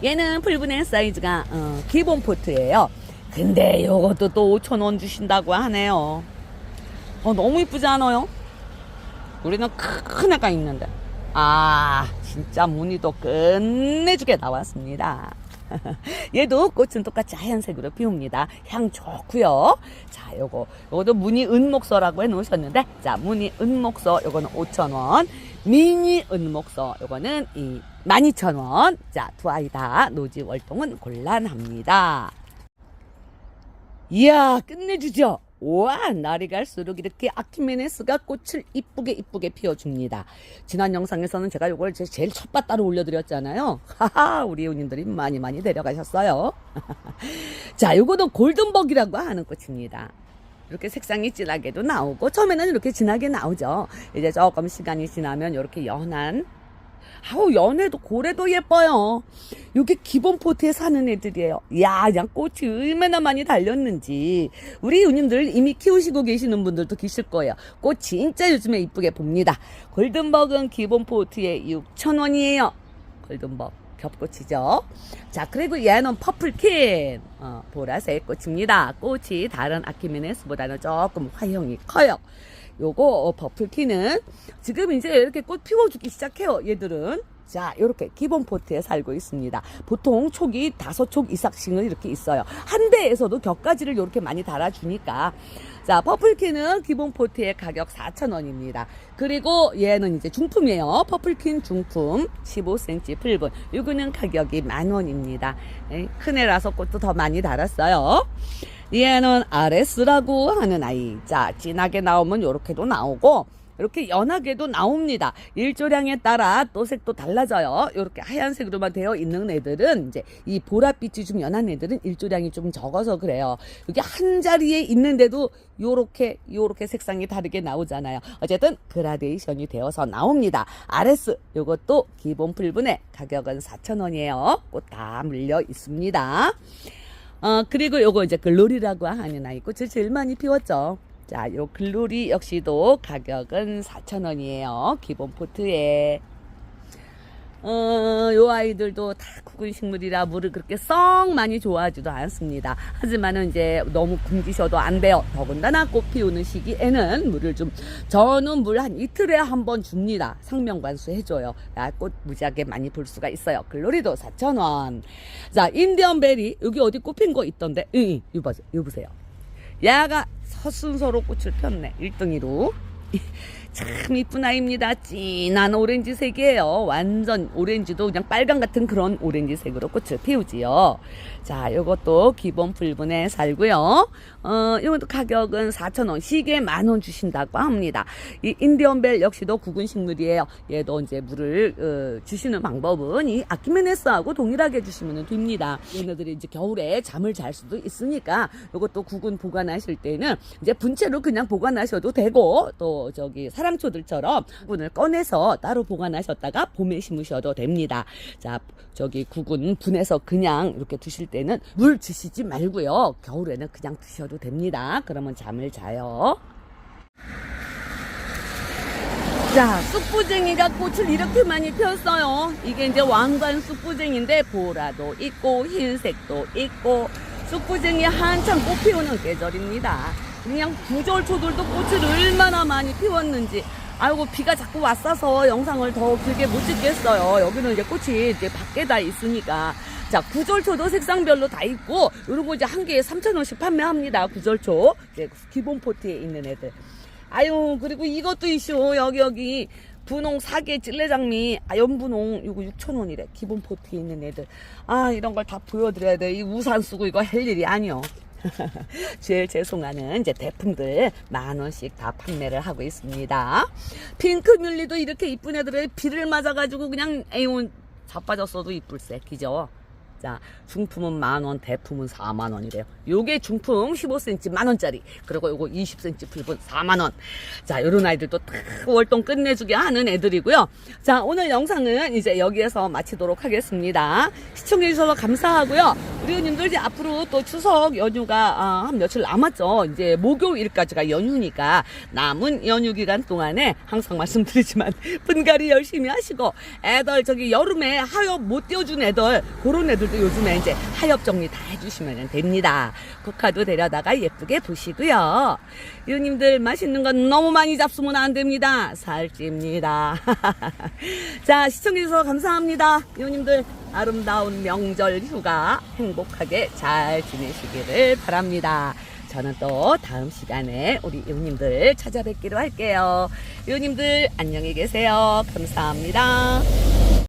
얘는 풀분의 사이즈가 기본 포트예요. 근데 요것도 또 5,000원 주신다고 하네요. 너무 이쁘지 않아요? 우리는 큰 애가 있는데 진짜 무늬도 끝내주게 나왔습니다. 얘도 꽃은 똑같이 하얀색으로 피웁니다. 향 좋고요. 자, 요것도 무늬 은목서라고 해 놓으셨는데, 자, 무늬 은목서 요거는 5,000원, 미니 은목서 요거는 12,000원. 자, 두 아이 다 노지 월동은 곤란합니다. 이야, 끝내주죠? 와, 날이 갈수록 이렇게 아키메네스가 꽃을 이쁘게 피워줍니다. 지난 영상에서는 제가 요걸 제일 첫바따로 올려드렸잖아요. 하하, 우리 회원님들이 많이 데려가셨어요. 자, 요거도 골든벅이라고 하는 꽃입니다. 이렇게 색상이 진하게도 나오고, 처음에는 이렇게 진하게 나오죠. 이제 조금 시간이 지나면 이렇게 연한 아우, 연애도 고래도 예뻐요. 이게 기본 포트에 사는 애들이에요. 야, 그냥 꽃이 얼마나 많이 달렸는지. 우리 누님들 이미 키우시고 계시는 분들도 계실 거예요. 꽃 진짜 요즘에 이쁘게 봅니다. 골든벅은 기본 포트에 6,000원이에요. 골든벅 겹꽃이죠. 자, 그리고 얘는 퍼플킨, 보라색 꽃입니다. 꽃이 다른 아키메네스보다는 조금 화형이 커요. 요거 퍼플키는 지금 이제 이렇게 꽃 피워주기 시작해요. 얘들은. 자, 이렇게 기본 포트에 살고 있습니다. 보통 촉이 5촉 이상씩은 이렇게 있어요. 한 대에서도 격가지를 이렇게 많이 달아주니까. 자, 퍼플킨은 기본 포트의 가격 4,000원입니다. 그리고 얘는 이제 중품이에요. 퍼플킨 중품 15cm 풀분. 이거는 가격이 10,000원입니다. 큰 애라서 꽃도 더 많이 달았어요. 얘는 아레스라고 하는 아이. 자, 진하게 나오면 이렇게도 나오고 이렇게 연하게도 나옵니다. 일조량에 따라 또 색도 달라져요. 이렇게 하얀색으로만 되어 있는 애들은 이제 이 보랏빛이 좀 연한 애들은 일조량이 좀 적어서 그래요. 이게 한 자리에 있는데도 요렇게 색상이 다르게 나오잖아요. 어쨌든 그라데이션이 되어서 나옵니다. 아레스 요것도 기본 풀분에 가격은 4,000원이에요. 꽃 다 물려 있습니다. 그리고 요거 이제 글로리라고 하는 아이 꽃을 제일 많이 피웠죠. 자, 요 글로리 역시도 가격은 4,000원이에요. 기본 포트에. 요 아이들도 다 구근 식물이라 물을 그렇게 썩 많이 좋아하지도 않습니다. 하지만은 이제 너무 굶기셔도 안 돼요. 더군다나 꽃 피우는 시기에는 물을 저는 물 한 이틀에 한 번 줍니다. 상명관수 해줘요. 꽃 무지하게 많이 볼 수가 있어요. 글로리도 4,000원. 자, 인디언베리. 여기 어디 꽃핀 거 있던데. 이거 보세요. 얘가 서순서로 꽃을 폈네. 1등이로. 참 이쁜 아이입니다. 진한 오렌지색이에요. 완전 오렌지도 그냥 빨강 같은 그런 오렌지색으로 꽃을 피우지요. 자, 요것도 기본 풀분에 살고요. 요것도 가격은 4,000원. 시계 10,000원 주신다고 합니다. 이 인디언벨 역시도 구근 식물이에요. 얘도 이제 물을 주시는 방법은 이 아키메네스하고 동일하게 주시면 됩니다. 얘네들이 이제 겨울에 잠을 잘 수도 있으니까 요것도 구근 보관하실 때는 이제 분체로 그냥 보관하셔도 되고 또 저기 사랑초들처럼 구근을 꺼내서 따로 보관하셨다가 봄에 심으셔도 됩니다. 자, 저기 구근 분해서 그냥 이렇게 두실 때는 물 주시지 말고요. 겨울에는 그냥 두셔도 됩니다. 그러면 잠을 자요. 자, 쑥부쟁이가 꽃을 이렇게 많이 폈어요. 이게 이제 왕관 쑥부쟁인데 보라도 있고 흰색도 있고 쑥부쟁이 한창 꽃 피우는 계절입니다. 그냥 구절초들도 꽃을 얼마나 많이 피웠는지. 아이고, 비가 자꾸 왔어서 영상을 더 길게 못 찍겠어요. 여기는 이제 꽃이 이제 밖에 다 있으니까. 자, 구절초도 색상별로 다 있고, 요런 거 이제 한 개에 3,000원씩 판매합니다. 구절초. 이제 기본 포트에 있는 애들. 아유, 그리고 이것도 이슈. 여기. 분홍 사계 찔레장미, 연분홍, 이거 6,000원이래. 기본 포트에 있는 애들. 이런 걸 다 보여드려야 돼. 이 우산 쓰고 이거 할 일이 아니요. 제일 죄송하는 이제 대품들 10,000원씩 다 판매를 하고 있습니다. 핑크뮬리도 이렇게 이쁜 애들을 비를 맞아가지고 그냥 에이온 자빠졌어도 이쁠세. 그죠? 자, 중품은 10,000원, 대품은 40,000원이래요. 요게 중품 15cm 10,000원짜리. 그리고 요거 20cm 풀분 40,000원. 자, 요런 아이들도 딱 월동 끝내주게 하는 애들이고요. 자, 오늘 영상은 이제 여기에서 마치도록 하겠습니다. 시청해주셔서 감사하고요. 우리 님들 이제 앞으로 또 추석 연휴가 한 며칠 남았죠. 이제 목요일까지가 연휴니까 남은 연휴 기간 동안에 항상 말씀드리지만 분갈이 열심히 하시고 애들 저기 여름에 하엽 못 띄워준 애들 그런 애들도 요즘에 이제 하엽 정리 다 해주시면 됩니다. 국화도 데려다가 예쁘게 보시고요. 유님들 맛있는 건 너무 많이 잡수면 안 됩니다. 살찝니다. 자, 시청해주셔서 감사합니다. 유님들 아름다운 명절 휴가 행복하게 잘 지내시기를 바랍니다. 저는 또 다음 시간에 우리 유님들 찾아뵙기로 할게요. 유님들 안녕히 계세요. 감사합니다.